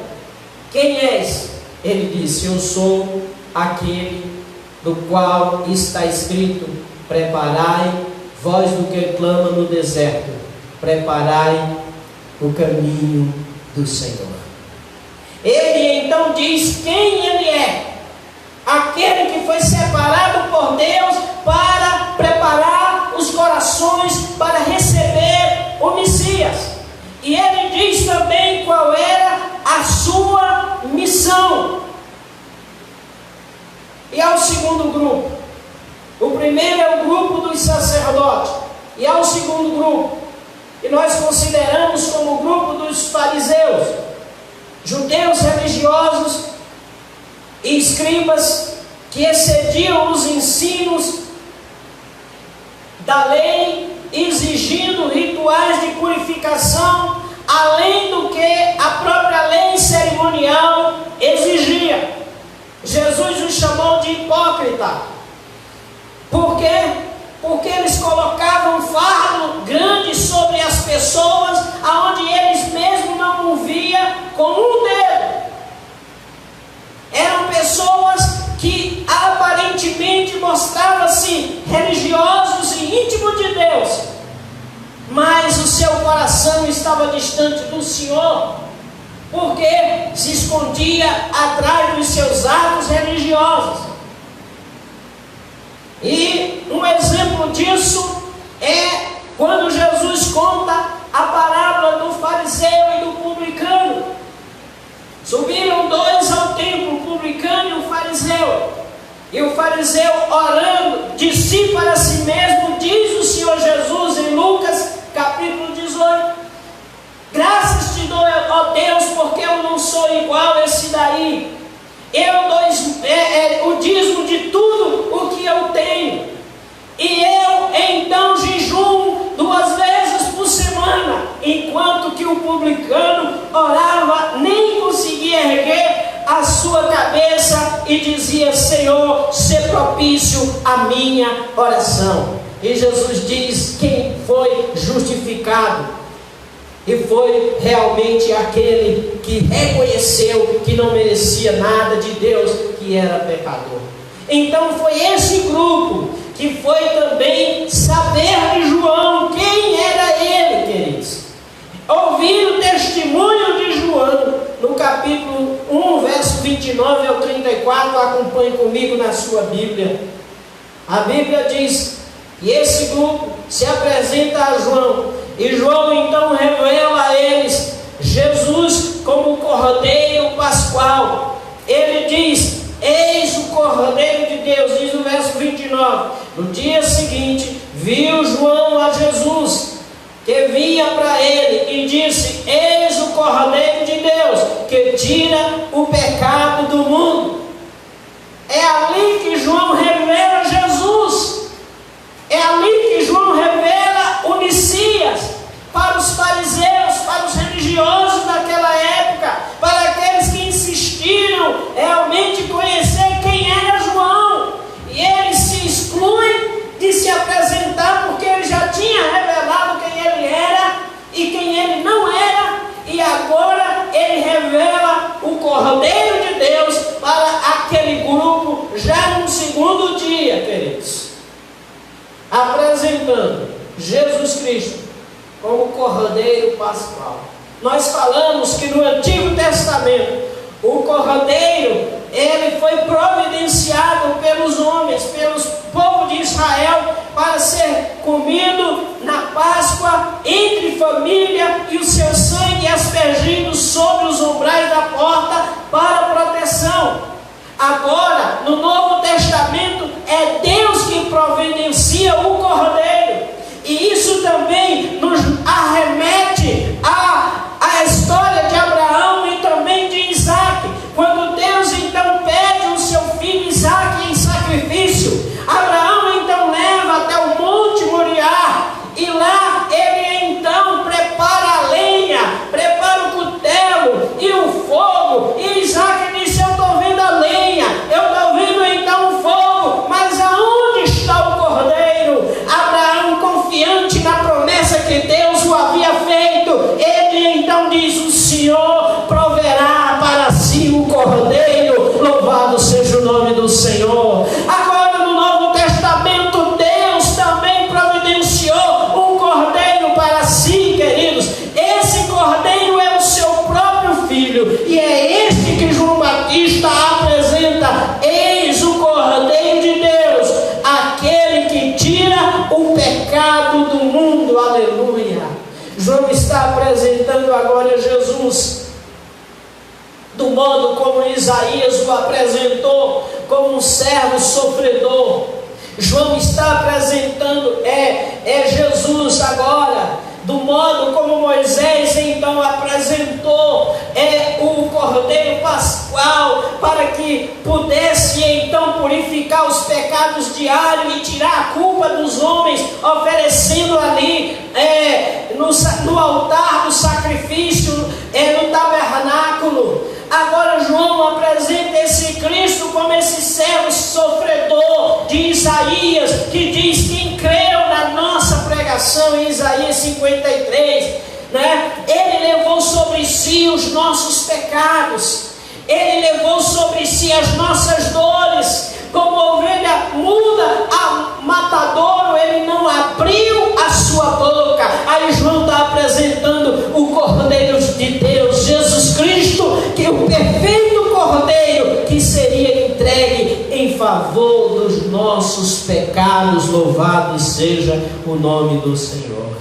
quem és? Ele disse: eu sou aquele do qual está escrito: preparai, vós do que clama no deserto, preparai o caminho do Senhor. Ele então diz quem ele é: aquele que foi separado por Deus para preparar os corações para receber o Messias. E ele diz também qual era a sua missão. E há o segundo grupo. O primeiro é o grupo dos sacerdotes. E há o segundo grupo, que nós consideramos como o grupo dos fariseus, judeus religiosos e escribas que excediam os ensinos da lei, exigindo rituais de purificação, além do que a própria lei cerimonial exigia. Jesus os chamou de hipócrita. Por quê? Porque eles colocavam um fardo grande sobre as pessoas, aonde eles mesmos não o viam com um dedo. Eram pessoas que aparentemente mostravam-se religiosos e íntimos de Deus, mas o seu coração estava distante do Senhor, porque se escondia atrás dos seus atos religiosos. E um exemplo disso é quando Jesus conta a parábola do fariseu e do publicano. Subiram dois ao templo, o publicano e o fariseu. E o fariseu, orando de si para si mesmo, diz o Senhor Jesus em Lucas capítulo 18: graças te dou, ó Deus, porque eu não sou igual a esse daí. Eu dou o dízimo de tudo o que eu tenho. E eu então jejuo 2 vezes por semana. Enquanto que o publicano orava, nem conseguia erguer a sua cabeça e dizia: Senhor, se propício à minha oração. E Jesus diz: quem foi justificado e foi realmente aquele que reconheceu que não merecia nada de Deus, que era pecador. Então foi esse grupo que foi também saber de João quem era ele, queridos. Ouvir o testemunho de João no capítulo 1, verso 29 ao 34, acompanhe comigo na sua Bíblia. A Bíblia diz que esse grupo se apresenta a João E João então revela a eles Jesus como o Cordeiro Pascual. Ele diz: eis o Cordeiro de Deus, diz o verso 29. No dia seguinte, viu João a Jesus, que vinha para ele, e disse: eis o Cordeiro de Deus, que tira o pecado do mundo. É ali que João revela Jesus. É ali que João revela o Messias para os fariseus, para os religiosos daquela época, para aqueles que insistiram realmente em conhecer quem era João. E eles se excluem de se apresentar, porque ele já tinha revelado quem ele era e quem ele não era, e agora ele revela o Cordeiro de Deus para aquele grupo já no segundo dia, queridos, apresentando Jesus Cristo como Cordeiro Pascual. Nós falamos que no Antigo Testamento o Cordeiro, ele foi providenciado pelos homens, pelos povo de Israel, para ser comido na Páscoa entre família, e o seu sangue aspergido sobre os umbrais da porta para proteção. Agora, no Novo Testamento, é Deus que providencia o Cordeiro, e isso também nos arremete à história de Abraão e também de Isaac. Quando Deus então pede o seu filho Isaac em sacrifício, Abraão então leva até o Monte Moriá, e lá ele então prepara a lenha, prepara o cutelo e o fogo, e Isaac disse: eu estou vendo a lenha, eu estou vendo então o fogo, mas aonde está o Cordeiro? Abraão, confiante na promessa que Deus o havia feito, ele então diz: o Senhor proverá para si o Cordeiro, louvado seja o nome do Senhor. Agora no Novo Testamento, Deus também providenciou um Cordeiro para si, queridos. Esse Cordeiro é o seu próprio Filho, e é este que João Batista apresenta: eis o Cordeiro de Deus, aquele que tira o pecado do mundo. Aleluia. João está apresentando agora Jesus do modo como Isaías o apresentou, como um servo sofredor. João está apresentando Jesus agora do modo como Moisés então apresentou o Cordeiro Pascual, para que pudesse então purificar os pecados diários e tirar a culpa dos homens, oferecendo ali no altar do sacrifício, no tabernáculo. Agora João apresenta esse Cristo como esse servo sofredor de Isaías, que diz: quem creu na nossa pregação em Isaías 53, né? Ele levou sobre si os nossos pecados, ele levou sobre si as nossas dores. Como ovelha muda a matadouro, ele não abriu a sua boca. Aí João está apresentando o Cordeiro de Deus, Jesus Cristo, que é o perfeito Cordeiro, que seria entregue em favor dos nossos pecados. Louvado seja o nome do Senhor.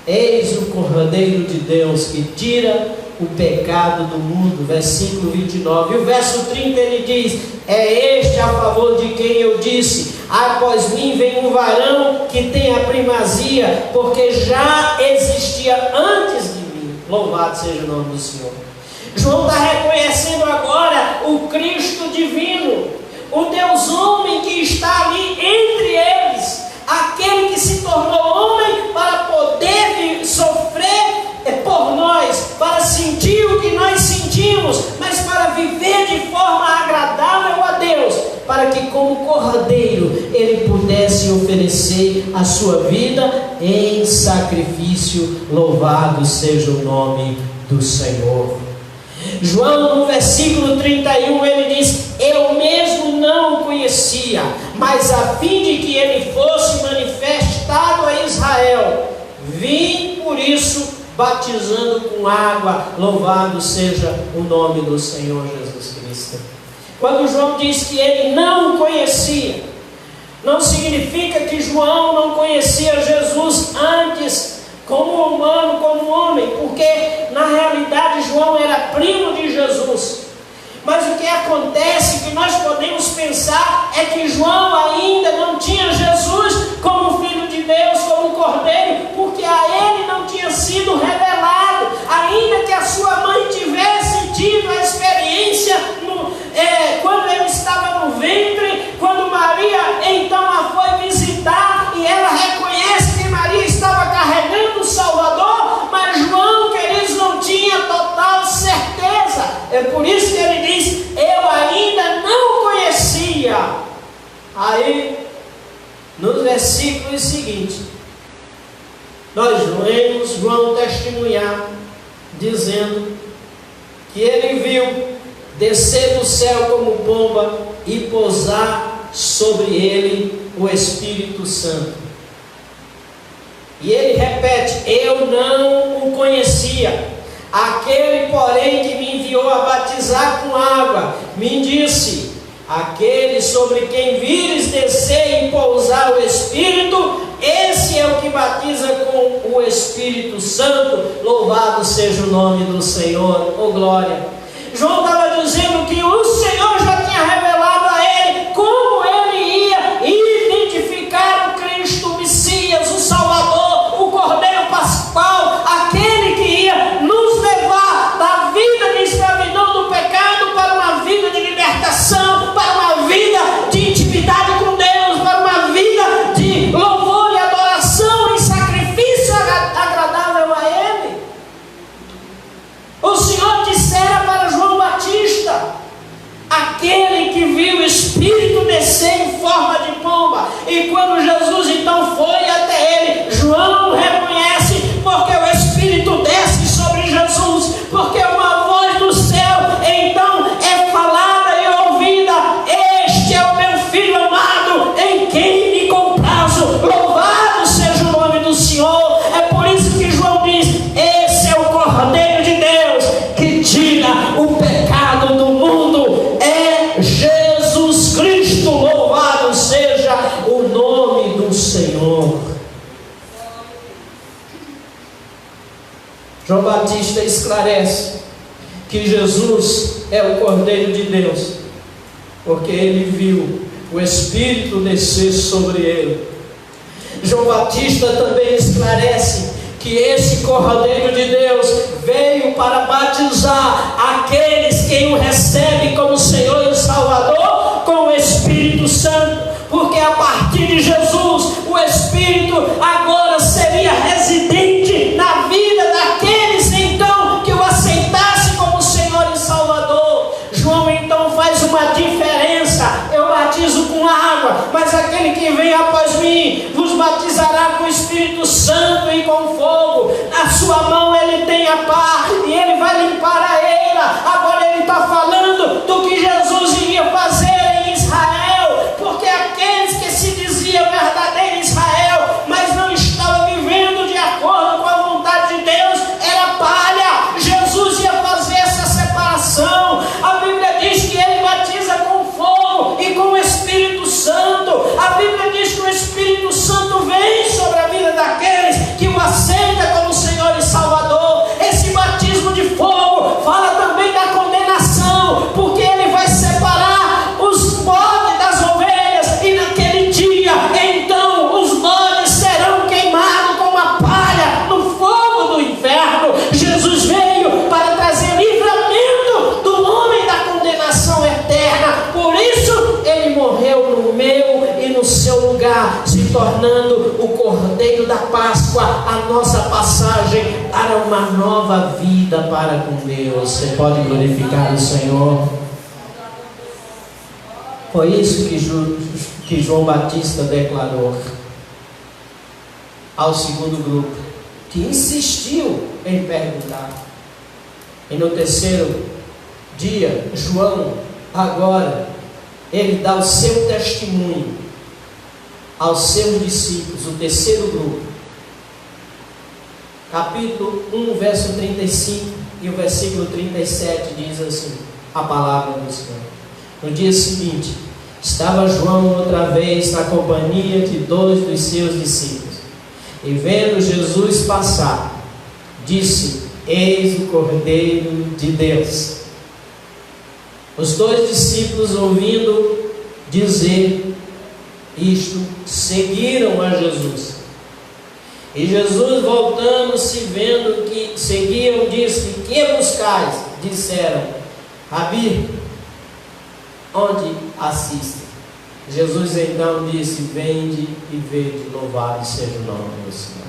Eis o Cordeiro de Deus que tira o pecado do mundo, versículo 29. E o verso 30 ele diz: é este a favor de quem eu disse: após mim vem um varão que tem a primazia, porque já existia antes de mim. Louvado seja o nome do Senhor. João está reconhecendo agora o Cristo divino, o Deus homem que está ali entre eles, aquele que se tornou homem para poder sofrer por nós, para sentir o que nós sentimos, mas para viver de forma agradável a Deus, para que como Cordeiro ele pudesse oferecer a sua vida em sacrifício. Louvado seja o nome do Senhor. João, no versículo 31, ele diz: eu mesmo não o conhecia, mas a fim de que ele fosse manifestado a Israel, vim por isso batizando com água. Louvado seja o nome do Senhor Jesus Cristo. Quando João diz que ele não o conhecia, não significa que João não conhecia Jesus antes como humano, como homem, porque na realidade João era primo de Jesus. Mas o que acontece, que nós podemos pensar, é que João ainda não tinha Jesus como Filho de Deus, como Cordeiro, porque a ele não tinha sido revelado, ainda que a sua mãe tivesse tido a experiência quando ele estava no ventre, quando Maria então a foi visitar, e ela reconhece que Maria estava carregando o Salvador, mas João, queridos, não tinha total certeza. É por isso que ele diz: eu ainda não conhecia. Aí, nos versículos seguintes, nós vemos João testemunhar, dizendo que ele viu descer do céu como pomba e pousar sobre ele o Espírito Santo. E ele repete: eu não o conhecia. Aquele, porém, que me enviou a batizar com água, me disse: aquele sobre quem vires descer e pousar o Espírito, esse é o que batiza com o Espírito Santo. Louvado seja o nome do Senhor. Oh glória! João estava dizendo que o Senhor já tinha revelado a ele como ele ia identificar o Cristo, o Messias, o Salvador, o Cordeiro Pascual, aquele que ia nos levar da vida de escravidão do pecado para uma vida de libertação, para uma vida de intimidade com Deus, para uma vida de louvor e adoração em sacrifício agradável a Ele. O Senhor dissera para João Batista, aquele que viu o Espírito descer em forma de pomba. E quando Jesus então foi até ele, João reconhece, porque o Espírito desce sobre Jesus, porque uma voz do céu então é falada e ouvida: este é o meu Filho amado, em quem me comprazo. Louvado seja o nome do Senhor. É por isso que João diz: esse é o Cordeiro de Deus que tira o pecado do mundo. É Jesus Cristo. Louvado seja o nome do Senhor. João Batista esclarece que Jesus é o Cordeiro de Deus, porque ele viu o Espírito descer sobre ele. João Batista também esclarece que esse Cordeiro de Deus veio para batizar aqueles que o recebem como Senhor e Salvador com o Espírito Santo, porque a partir de Jesus o Espírito agora seria residente na vida daqueles então que o aceitassem como Senhor e Salvador. João então faz uma diferença: eu batizo com água, mas aquele que vem após mim vos batizará com o Espírito Santo e com fogo. Na sua mão ele tem a pá e ele vai limpar a eira. Agora ele está falando do que Jesus iria fazer em Israel, porque aqueles que se diziam verdadeiro Israel, mas não estavam vivendo de acordo com a vontade de Deus, era palha. Jesus ia fazer essa separação. A Bíblia diz que ele batiza com fogo e com o Espírito Santo. A Bíblia diz que o Espírito Santo vem sobre a vida daqueles que o aceitam como Senhor e Salvador. Esse batismo de fogo fala também da condenação, porque ele vai separar os bodes das ovelhas, e naquele dia então os bodes serão queimados como a palha no fogo do inferno. Jesus veio para trazer livramento do homem da condenação eterna. Por isso ele morreu no meu e no seu lugar, se tornando o Cordeiro da Páscoa, a nossa passagem para uma nova vida para com Deus. Você pode glorificar o Senhor. Foi isso que João Batista declarou ao segundo grupo, que insistiu em perguntar. E no terceiro dia, João agora ele dá o seu testemunho aos seus discípulos, o terceiro grupo. Capítulo 1, verso 35 e o versículo 37 diz assim, a palavra do Senhor: no dia seguinte, estava João outra vez na companhia de 2 dos seus discípulos, e vendo Jesus passar, disse: eis o Cordeiro de Deus. Os 2 discípulos, ouvindo dizer isto, seguiram a Jesus. E Jesus, voltando-se, vendo que seguiam, disse: que buscais? Disseram: Rabi, onde assistem? Jesus então disse: vende e vede, louvado seja o nome do Senhor.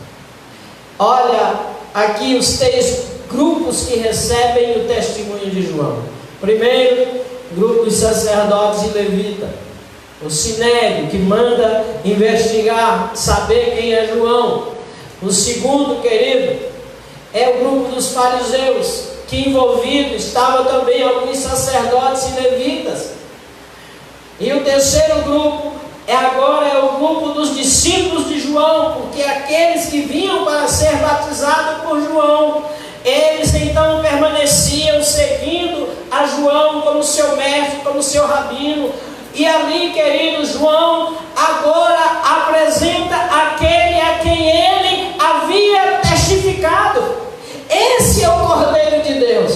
Olha aqui os 3 grupos que recebem o testemunho de João. Primeiro, grupo dos sacerdotes e levitas, o Sinédrio, que manda investigar, saber quem é João. O segundo, querido, é o grupo dos fariseus, que envolvido estava também alguns sacerdotes e levitas. E o terceiro grupo agora é o grupo dos discípulos de João, porque aqueles que vinham para ser batizados por João, eles então permaneciam seguindo a João como seu mestre, como seu rabino. E ali, querido, João agora apresenta aquele a quem ele havia testificado. Esse é o Cordeiro de Deus.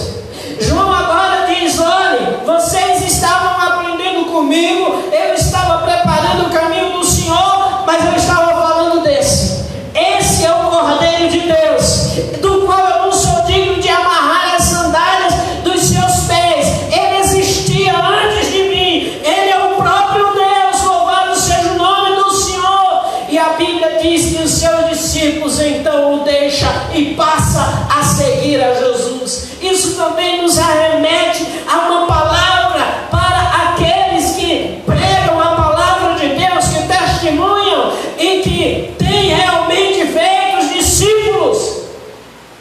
João agora diz: olhem, vocês estavam aprendendo comigo, eu estava preparando o caminho do Senhor, mas eu estava falando desse. Esse é o Cordeiro de Deus, do qual eu não sou digno de amarrar as sandálias dos seus pés. Ele existia antes de mim, ele é o próprio Deus, louvado seja o nome do Senhor. E a Bíblia diz que os seus discípulos então o deixam e passa a seguir a Jesus. Isso também nos arremete a uma palavra para aqueles que pregam a palavra de Deus, que testemunham e que têm realmente feito os discípulos.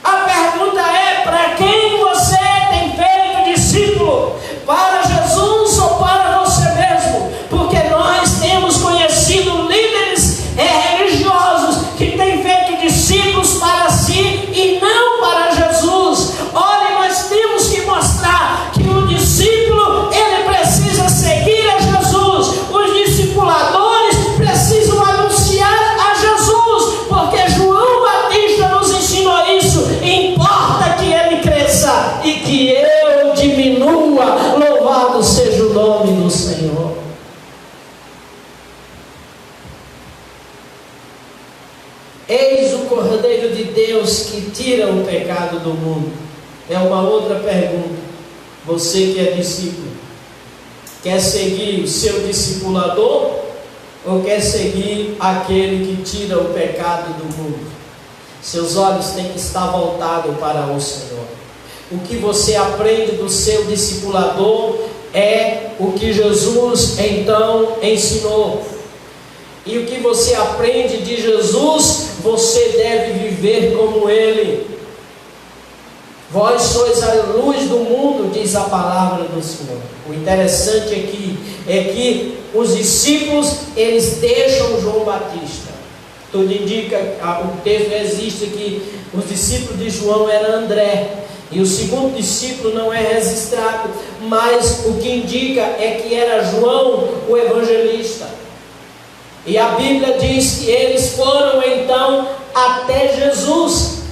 A pergunta é: para quem você tem feito discípulo? Para Jesus ou para você mesmo? Porque nós temos conhecido líderes religiosos que têm feito discípulos para si e não para Jesus. Olha, nós temos que mostrar que o discípulo, ele precisa seguir a Jesus. Os discipuladores precisam anunciar a Jesus, porque João Batista nos ensinou isso. Importa que ele cresça e que eu diminua. Louvado seja o nome do Senhor. Eis o Cordeiro de Deus que tira o pecado do mundo. É uma outra pergunta. Você que é discípulo, quer seguir o seu discipulador ou quer seguir aquele que tira o pecado do mundo? Seus olhos têm que estar voltados para o Senhor. O que você aprende do seu discipulador é o que Jesus então ensinou. E o que você aprende de Jesus, você deve viver como Ele. Vós sois a luz do mundo, diz a palavra do Senhor. O interessante aqui é que os discípulos, eles deixam João Batista. Tudo indica, o texto existe que os discípulos de João eram André. E o segundo discípulo não é registrado, mas o que indica é que era João o evangelista. E a Bíblia diz que eles foram então até Jesus.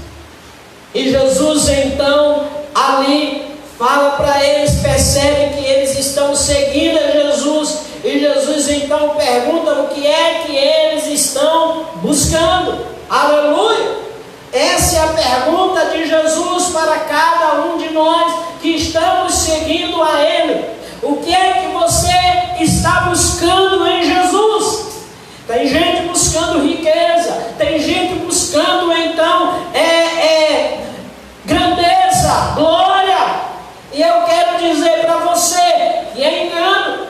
E Jesus então ali fala para eles, percebe que eles estão seguindo a Jesus. E Jesus então pergunta o que é que eles estão buscando. Aleluia! Essa é a pergunta de Jesus para cada um de nós que estamos seguindo a Ele. O que é que você está buscando em Jesus? Tem gente buscando riqueza, tem gente buscando então grandeza, glória. E eu quero dizer para você que é engano.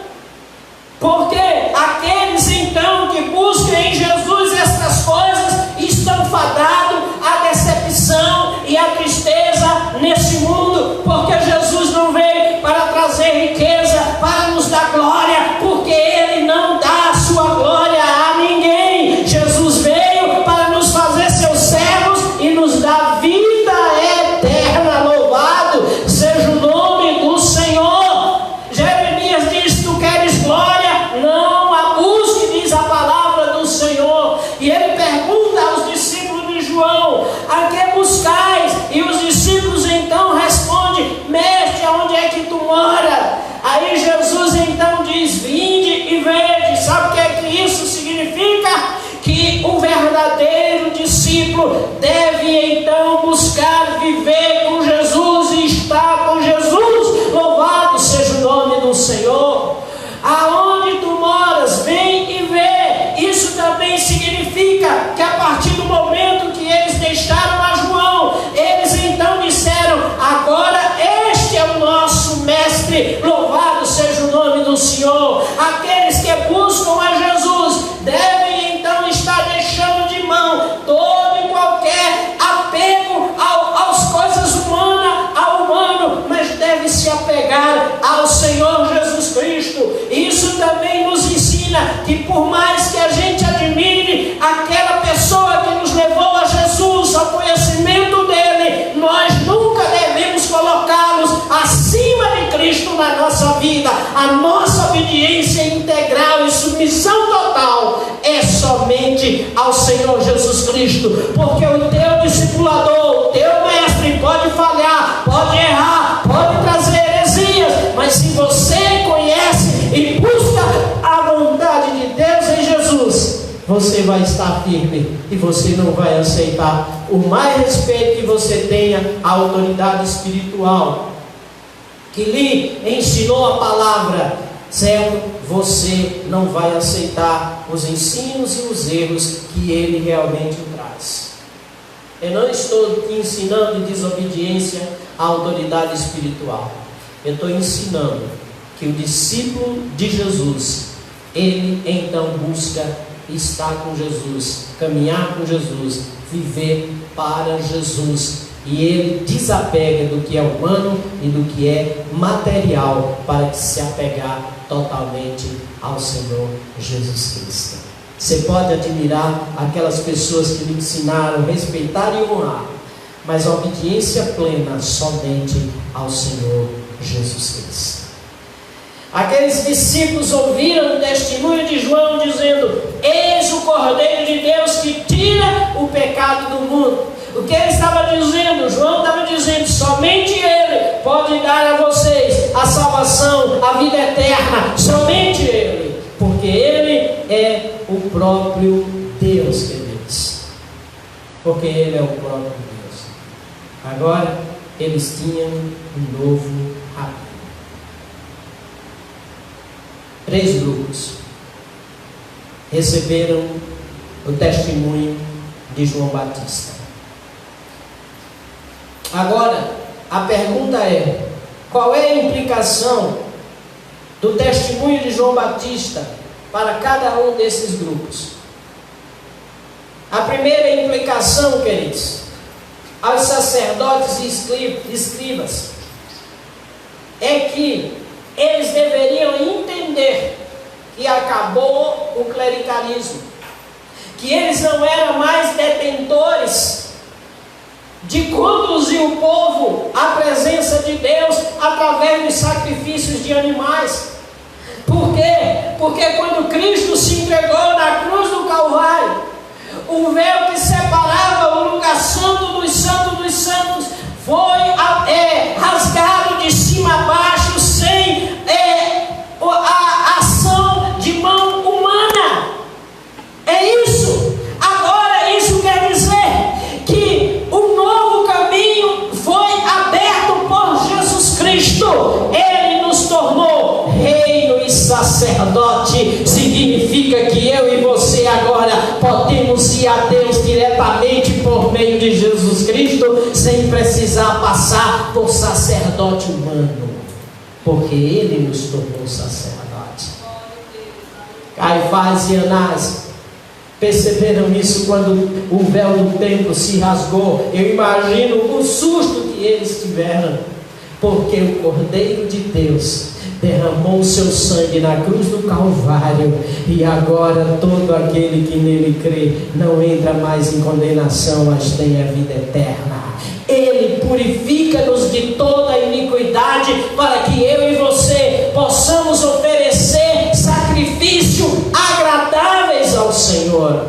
que por mais que a gente admire aquela pessoa que nos levou a Jesus, ao conhecimento dele, nós nunca devemos colocá-los acima de Cristo na nossa vida. A nossa obediência integral e submissão total é somente ao Senhor Jesus Cristo, porque o teu discipulador, o teu mestre pode falhar, pode errar, pode trazer heresias, mas se você conhece e busca a vontade de Deus em Jesus, você vai estar firme e você não vai aceitar, o mais respeito que você tenha à autoridade espiritual que lhe ensinou a palavra, certo? Você não vai aceitar os ensinos e os erros que ele realmente traz. Eu não estou te ensinando desobediência à autoridade espiritual. Eu estou ensinando que o discípulo de Jesus, ele então busca estar com Jesus, caminhar com Jesus, viver para Jesus. E ele desapega do que é humano e do que é material para se apegar totalmente ao Senhor Jesus Cristo. Você pode admirar aquelas pessoas que lhe ensinaram a respeitar e honrar, mas a obediência plena somente ao Senhor Jesus Cristo. Aqueles discípulos ouviram o testemunho de João dizendo: eis o Cordeiro de Deus que tira o pecado do mundo. O que ele estava dizendo? João estava dizendo: somente ele pode dar a vocês a salvação, a vida eterna, somente ele, porque ele é o próprio Deus, queridos, porque ele é o próprio Deus. Agora eles tinham um novo rabino. 3 grupos receberam o testemunho de João Batista. Agora, a pergunta é: qual é a implicação do testemunho de João Batista para cada um desses grupos? A primeira implicação, queridos, aos sacerdotes e escribas, é que eles deveriam entender que acabou o clericalismo, que eles não eram mais detentores de conduzir o povo à presença de Deus através dos sacrifícios de animais. Por quê? Porque quando Cristo se entregou na cruz do Calvário, o véu que separava o lugar santo dos santos foi rasgado de cima a baixo, sem a ação de mão humana. É isso. Agora isso quer dizer que o novo caminho foi aberto por Jesus Cristo. Ele nos tornou reino e sacerdote. Significa que eu e você agora podemos ir a Deus diretamente por meio de Jesus Cristo, sem precisar passar por sacerdote humano, porque Ele nos tornou sacerdote. Caifás e Anás perceberam isso quando o véu do templo se rasgou. Eu imagino o susto que eles tiveram, porque o Cordeiro de Deus derramou o seu sangue na cruz do Calvário, e agora todo aquele que nele crê não entra mais em condenação, mas tem a vida eterna. Ele purifica-nos de toda a iniquidade, para que eu e você possamos oferecer sacrifício agradáveis ao Senhor,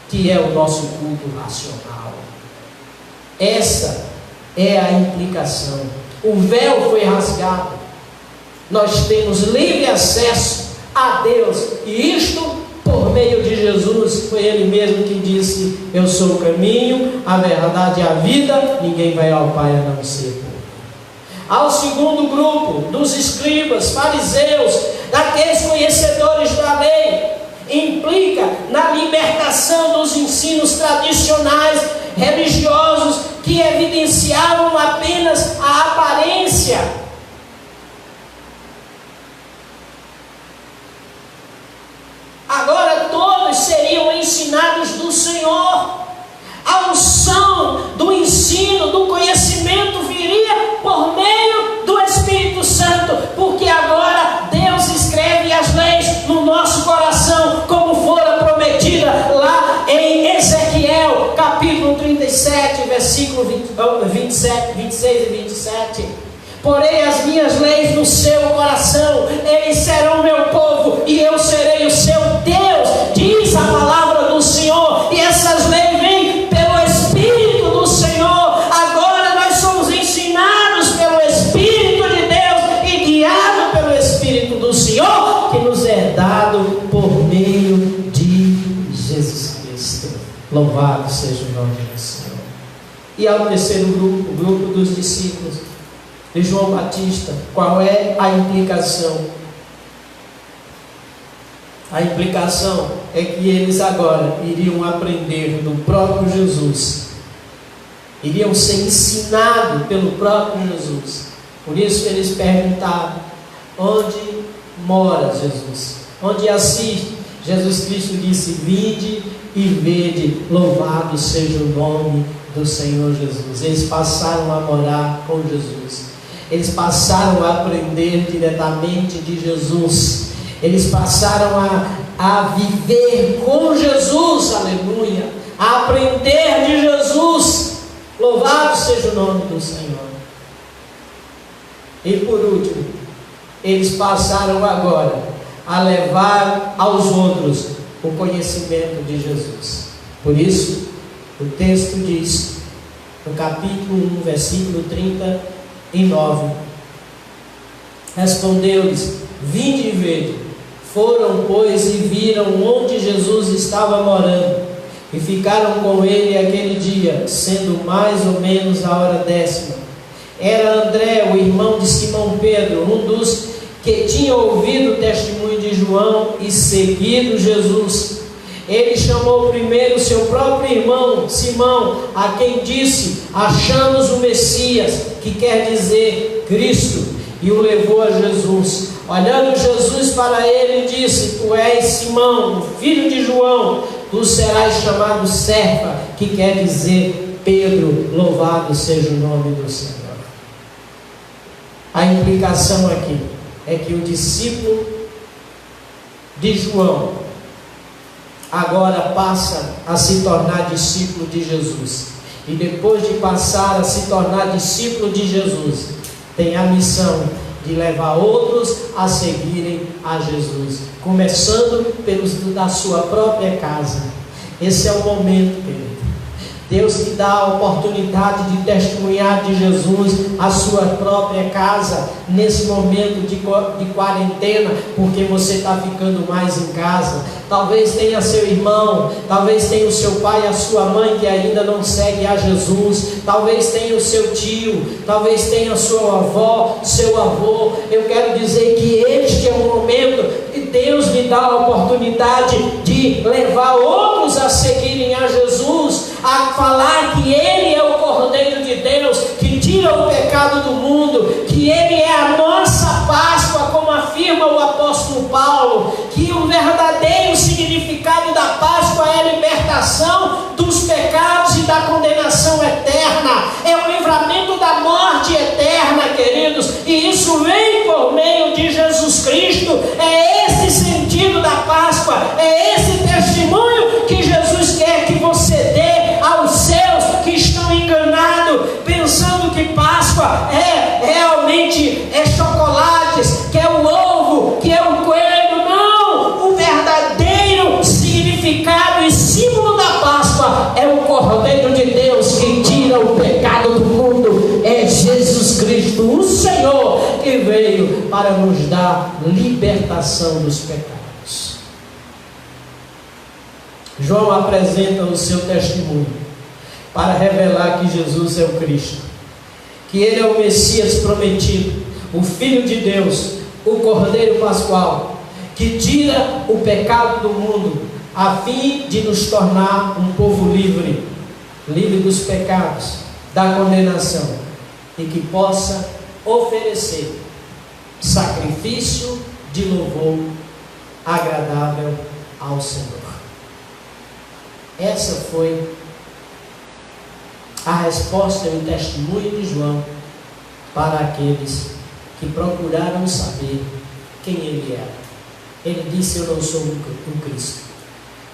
que é o nosso culto racional. Essa é a implicação. O véu foi rasgado, nós temos livre acesso a Deus, e isto por meio de Jesus. Foi Ele mesmo que disse: eu sou o caminho, a verdade e a vida, ninguém vai ao Pai a não ser por mim. Ao segundo grupo, dos escribas, fariseus, daqueles conhecedores da lei, implica na libertação dos ensinos tradicionais religiosos que evidenciavam apenas a aparência. Agora todos seriam ensinados do Senhor. A unção do ensino, do conhecimento viria por meio do Espírito Santo, porque agora Deus escreve as leis no nosso coração. 26 e 27. Porém as minhas leis no seu coração, eles serão meu povo e eu serei o seu Deus, diz a palavra do Senhor. E essas leis vêm pelo Espírito do Senhor. Agora nós somos ensinados pelo Espírito de Deus e guiados pelo Espírito do Senhor, que nos é dado por meio de Jesus Cristo. Louvado seja o nome do Senhor. E ao terceiro grupo, o grupo dos discípulos de João Batista, qual é a implicação? A implicação é que eles agora iriam aprender do próprio Jesus, iriam ser ensinados pelo próprio Jesus. Por isso eles perguntaram: onde mora Jesus? Onde assiste? Jesus Cristo disse: vinde e vede, louvado seja o nome do Senhor Jesus. Eles passaram a morar com Jesus. Eles passaram a aprender diretamente de Jesus. Eles passaram a viver com Jesus, aleluia, a aprender de Jesus. Louvado seja o nome do Senhor. E por último, eles passaram agora a levar aos outros o conhecimento de Jesus. Por isso, o texto diz, no capítulo 1, versículo 39, respondeu-lhes: vinde e vede. Foram, pois, e viram onde Jesus estava morando, e ficaram com ele aquele dia, sendo mais ou menos a hora 10. Era André, o irmão de Simão Pedro, um dos que tinha ouvido o testemunho de João e seguido Jesus. Ele chamou primeiro seu próprio irmão Simão, a quem disse: achamos o Messias, que quer dizer Cristo, e o levou a Jesus. Olhando Jesus para ele, disse: tu és Simão, o filho de João, tu serás chamado Cefa, que quer dizer Pedro. Louvado seja o nome do Senhor. A implicação aqui é que o discípulo de João agora passa a se tornar discípulo de Jesus, e depois de passar a se tornar discípulo de Jesus, tem a missão de levar outros a seguirem a Jesus, começando pelos da sua própria casa. Esse é o momento, querido. Deus te dá a oportunidade de testemunhar de Jesus a sua própria casa, nesse momento de quarentena, porque você está ficando mais em casa. Talvez tenha seu irmão, talvez tenha o seu pai e a sua mãe que ainda não segue a Jesus, talvez tenha o seu tio, talvez tenha a sua avó, seu avô. Eu quero dizer que este é o momento que Deus lhe dá a oportunidade de levar outros a seguirem a Jesus, a falar que Ele é o Cordeiro de Deus, que tira o pecado do mundo, que Ele é a nossa Páscoa, como afirma o apóstolo Paulo, que o verdadeiro significado da Páscoa é a libertação dos pecados e da condenação eterna, é o livramento da morte eterna, queridos, e isso vem por meio de Jesus Cristo. É esse sentido da Páscoa, é esse testemunho que Jesus quer que você dê aos seus que estão enganados, pensando que Páscoa realmente é chocolates, que é o ovo, que é o coelho. Não! O verdadeiro significado e símbolo da Páscoa é o Cordeiro de Deus que tira o pecado do mundo. É Jesus Cristo, o Senhor, que veio para nos dar libertação dos pecados. João apresenta o seu testemunho para revelar que Jesus é o Cristo, que Ele é o Messias prometido, o Filho de Deus, o Cordeiro Pascual, que tira o pecado do mundo, a fim de nos tornar um povo livre, livre dos pecados, da condenação, e que possa oferecer sacrifício de louvor agradável ao Senhor. Essa foi a resposta e o testemunho de João para aqueles que procuraram saber quem ele era. Ele disse: eu não sou um Cristo,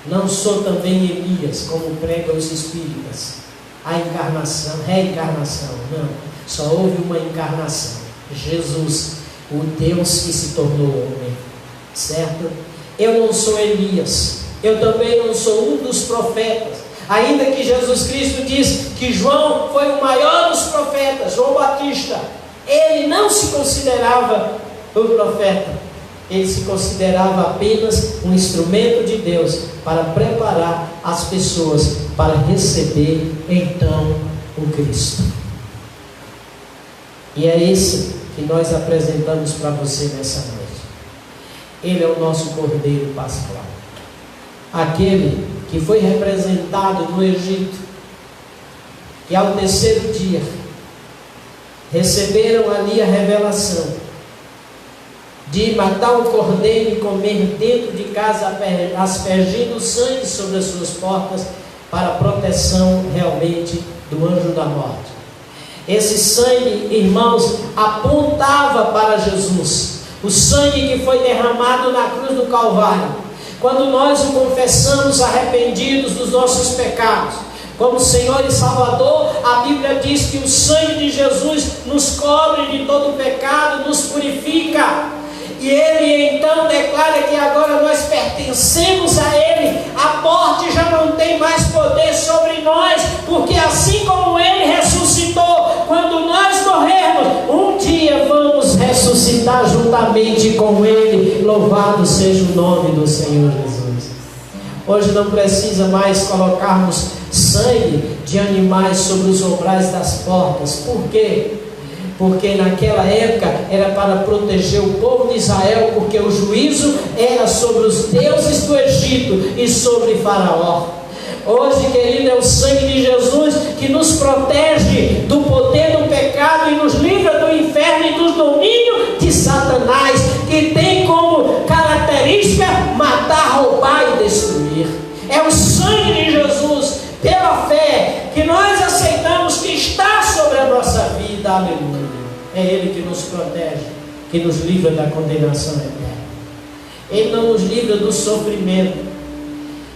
não sou também Elias, como pregam os espíritas, a encarnação, reencarnação. Não, só houve uma encarnação. Jesus, o Deus que se tornou homem, certo? Eu não sou Elias, eu também não sou um dos profetas, ainda que Jesus Cristo disse que João foi o maior dos profetas, João Batista. Ele não se considerava um profeta, ele se considerava apenas um instrumento de Deus para preparar as pessoas para receber então o Cristo. E é esse que nós apresentamos para você nessa noite. Ele é o nosso Cordeiro Pascual, aquele que foi representado no Egito, que ao terceiro dia receberam ali a revelação de matar o cordeiro e comer dentro de casa, aspergindo sangue sobre as suas portas, para a proteção realmente do anjo da morte. Esse sangue, irmãos, apontava para Jesus, o sangue que foi derramado na cruz do Calvário. Quando nós o confessamos arrependidos dos nossos pecados, como Senhor e Salvador, a Bíblia diz que o sangue de Jesus nos cobre de todo pecado, nos purifica. E Ele então declara que agora nós pertencemos a Ele. A morte já não tem mais poder sobre nós, porque assim como Ele ressuscitou, quando nós morrermos, um dia vamos ressuscitar juntamente com Ele. Louvado seja o nome do Senhor Jesus. Hoje não precisa mais colocarmos sangue de animais sobre os umbrais das portas. Por quê? Porque naquela época era para proteger o povo de Israel, porque o juízo era sobre os deuses do Egito e sobre Faraó. Hoje, querido, é o sangue de Jesus que nos protege do poder do pecado e nos livra do inferno e do domínio de Satanás, que tem como característica matar, roubar e destruir. É o sangue de Jesus, pela fé, que nós aceitamos que está sobre a nossa vida. Aleluia. É Ele que nos protege, que nos livra da condenação eterna. Ele não nos livra do sofrimento,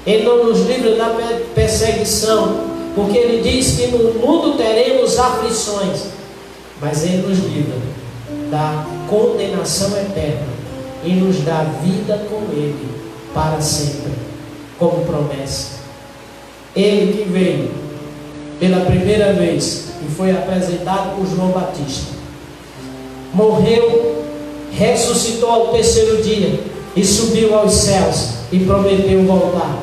Ele não nos livra da perseguição, porque Ele diz que no mundo teremos aflições, mas Ele nos livra da condenação eterna e nos dá vida com Ele para sempre, como promessa. Ele que veio pela primeira vez e foi apresentado por João Batista, morreu, ressuscitou ao terceiro dia e subiu aos céus e prometeu voltar,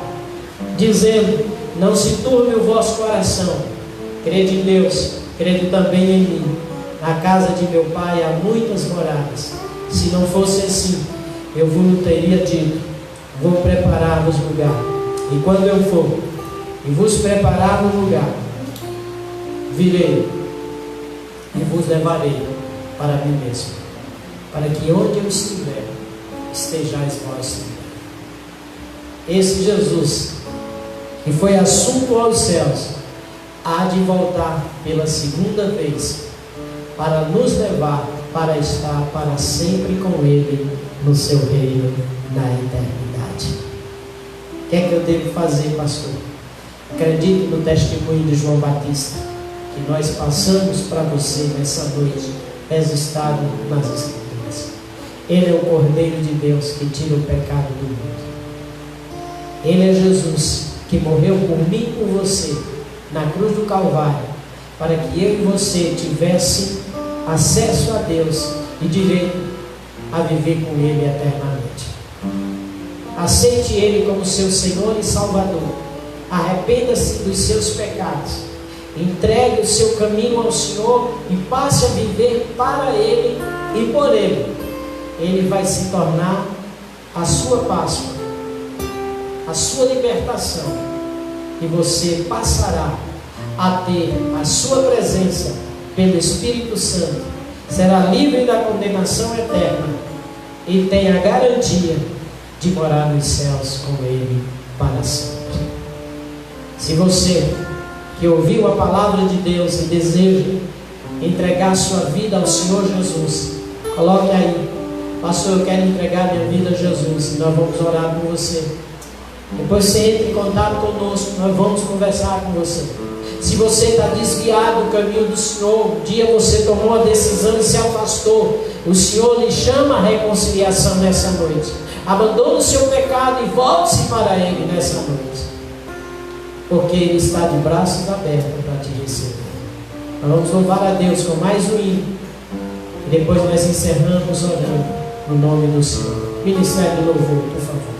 dizendo: não se turbe o vosso coração, crede em Deus, crede também em mim. Na casa de meu pai há muitas moradas. Se não fosse assim, eu vos teria dito: vou preparar-vos lugar. E quando eu for e vos preparar um lugar, virei e vos levarei para mim mesmo, para que onde eu estiver, estejais vós também. Esse Jesus, que foi assunto aos céus, há de voltar pela segunda vez, para nos levar para estar para sempre com Ele no seu reino na eternidade. O que é que eu devo fazer, pastor? Acredite no testemunho de João Batista, que nós passamos para você nessa noite, registrado nas Escrituras. Ele é o Cordeiro de Deus que tira o pecado do mundo. Ele é Jesus que morreu por mim e por você na cruz do Calvário, para que eu e você tivesse acesso a Deus e direito a viver com Ele eternamente. Aceite Ele como seu Senhor e Salvador. Arrependa-se dos seus pecados. Entregue o seu caminho ao Senhor e passe a viver para Ele e por Ele. Ele vai se tornar a sua Páscoa, a sua libertação, e você passará a ter a sua presença pelo Espírito Santo. Será livre da condenação eterna e tem a garantia de morar nos céus com Ele para sempre. Se você que ouviu a palavra de Deus e deseja entregar sua vida ao Senhor Jesus, coloque aí: pastor, eu quero entregar minha vida a Jesus. E nós vamos orar por você. Depois você entra em contato conosco, nós vamos conversar com você. Se você está desviado do caminho do Senhor, um dia você tomou a decisão e se afastou, o Senhor lhe chama a reconciliação nessa noite. Abandone o seu pecado e volte-se para Ele nessa noite, porque Ele está de braços abertos para te receber. Nós vamos louvar a Deus com mais um hino, e depois nós encerramos orando no nome do Senhor. Ministério de louvor, por favor.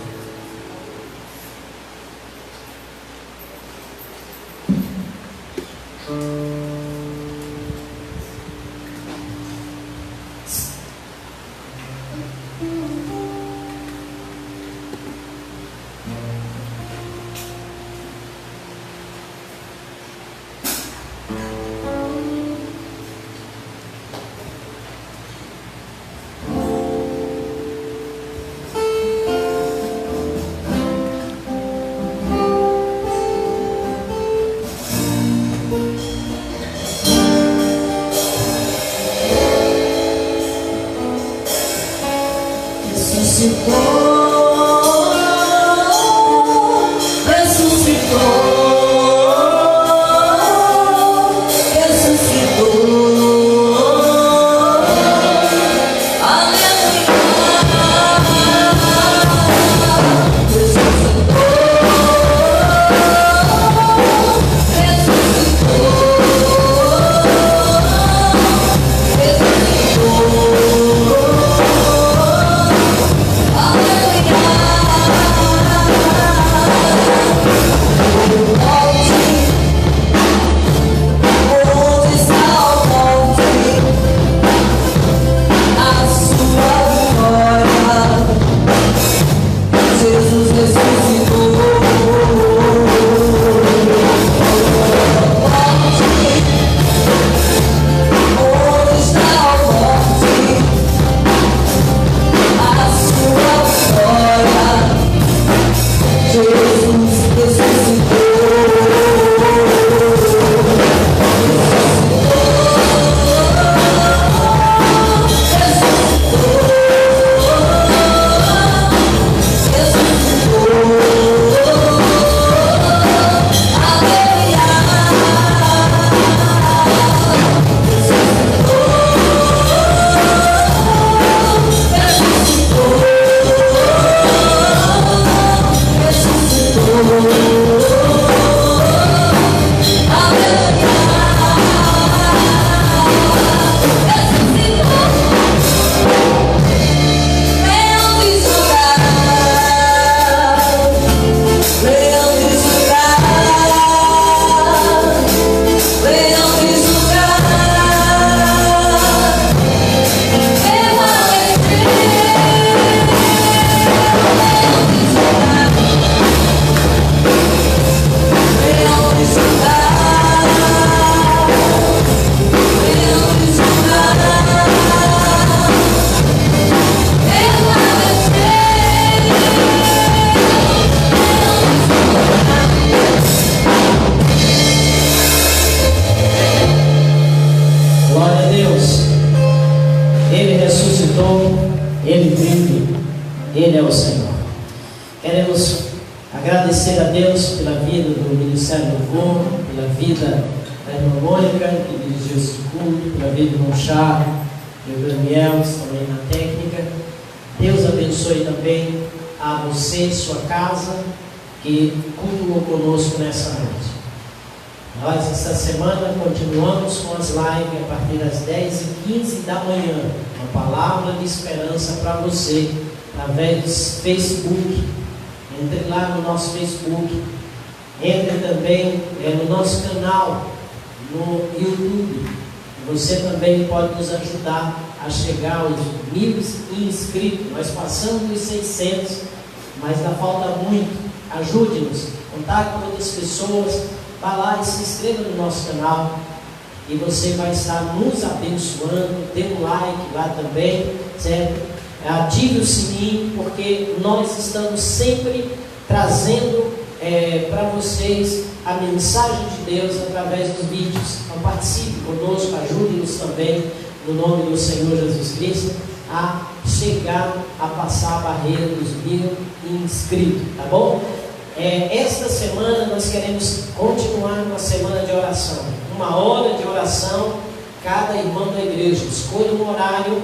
Ele é o Senhor. Queremos agradecer a Deus pela vida do Ministério do Louvor, pela vida da irmã Mônica, que dirigiu esse culto, pela vida do irmão Charles, do Daniel, que estão aí na técnica. Deus abençoe também a você e sua casa, que cultuou conosco nessa noite. Nós, essa semana, continuamos com as lives a partir das 10h15 da manhã. Uma palavra de esperança para você, através do Facebook. Entre lá no nosso Facebook. Entre também no nosso canal no YouTube. Você também pode nos ajudar a chegar aos 1.000 inscritos. Nós passamos dos 600, mas ainda falta muito. Ajude-nos, contate com outras pessoas. Vá lá e se inscreva no nosso canal e você vai estar nos abençoando. Dê um like lá também, certo? Ative o sininho, porque nós estamos sempre trazendo para vocês a mensagem de Deus através dos vídeos. Então participe conosco, ajude-nos também, no nome do Senhor Jesus Cristo, a chegar a passar a barreira dos 1.000 inscritos, tá bom? esta semana nós queremos continuar com a semana de oração. 1 hora de oração, cada irmão da igreja. Escolha um horário,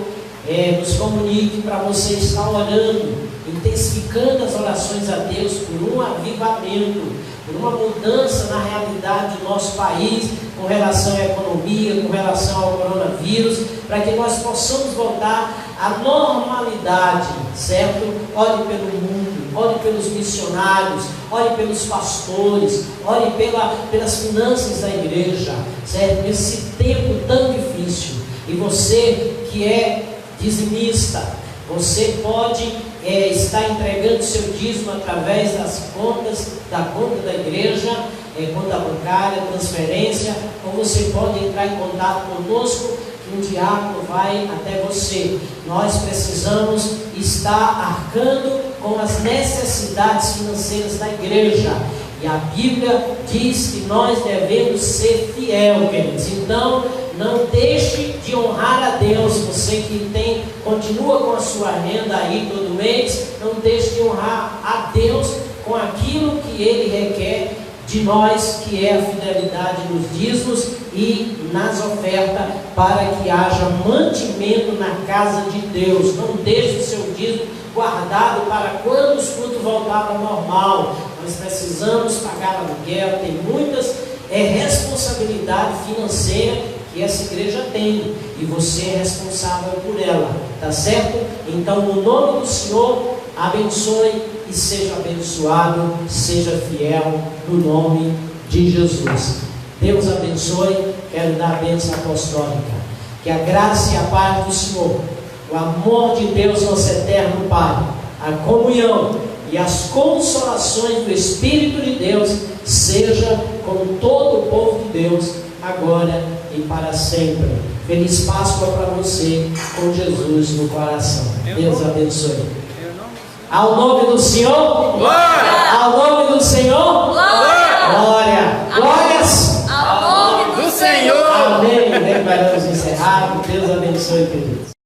nos comunique para você estar orando, intensificando as orações a Deus por um avivamento, por uma mudança na realidade do nosso país, com relação à economia, com relação ao coronavírus, para que nós possamos voltar à normalidade, certo? Ore pelo mundo, ore pelos missionários, ore pelos pastores, ore pelas finanças da igreja, certo? Nesse tempo tão difícil. E você que é dizimista, você pode estar entregando seu dízimo através das contas, da conta da igreja, conta bancária, transferência, ou você pode entrar em contato conosco, que um diácono vai até você. Nós precisamos estar arcando com as necessidades financeiras da igreja. E a Bíblia diz que nós devemos ser fiel, queridos. Então, não deixe de honrar a Deus. Você que continua com a sua renda aí todo mês, não deixe de honrar a Deus com aquilo que Ele requer de nós, que é a fidelidade nos dízimos e nas ofertas, para que haja mantimento na casa de Deus. Não deixe o seu dízimo guardado para quando os cultos voltarem ao normal. Nós precisamos pagar aluguel, tem muitas responsabilidade financeira que essa igreja tem, e você é responsável por ela, tá certo? Então, no nome do Senhor, abençoe e seja abençoado, seja fiel, no nome de Jesus. Deus abençoe. Quero dar a bênção apostólica. Que a graça e a paz do Senhor, o amor de Deus, nosso eterno Pai, a comunhão e as consolações do Espírito de Deus seja com todo o povo de Deus, agora e para sempre. Feliz Páscoa para você, com Jesus no coração. Deus abençoe. Ao nome do Senhor, glória! Ao nome do Senhor, glória! Glória! Glórias ao nome do Senhor! Amém. Vamos encerrar. Deus abençoe, queridos.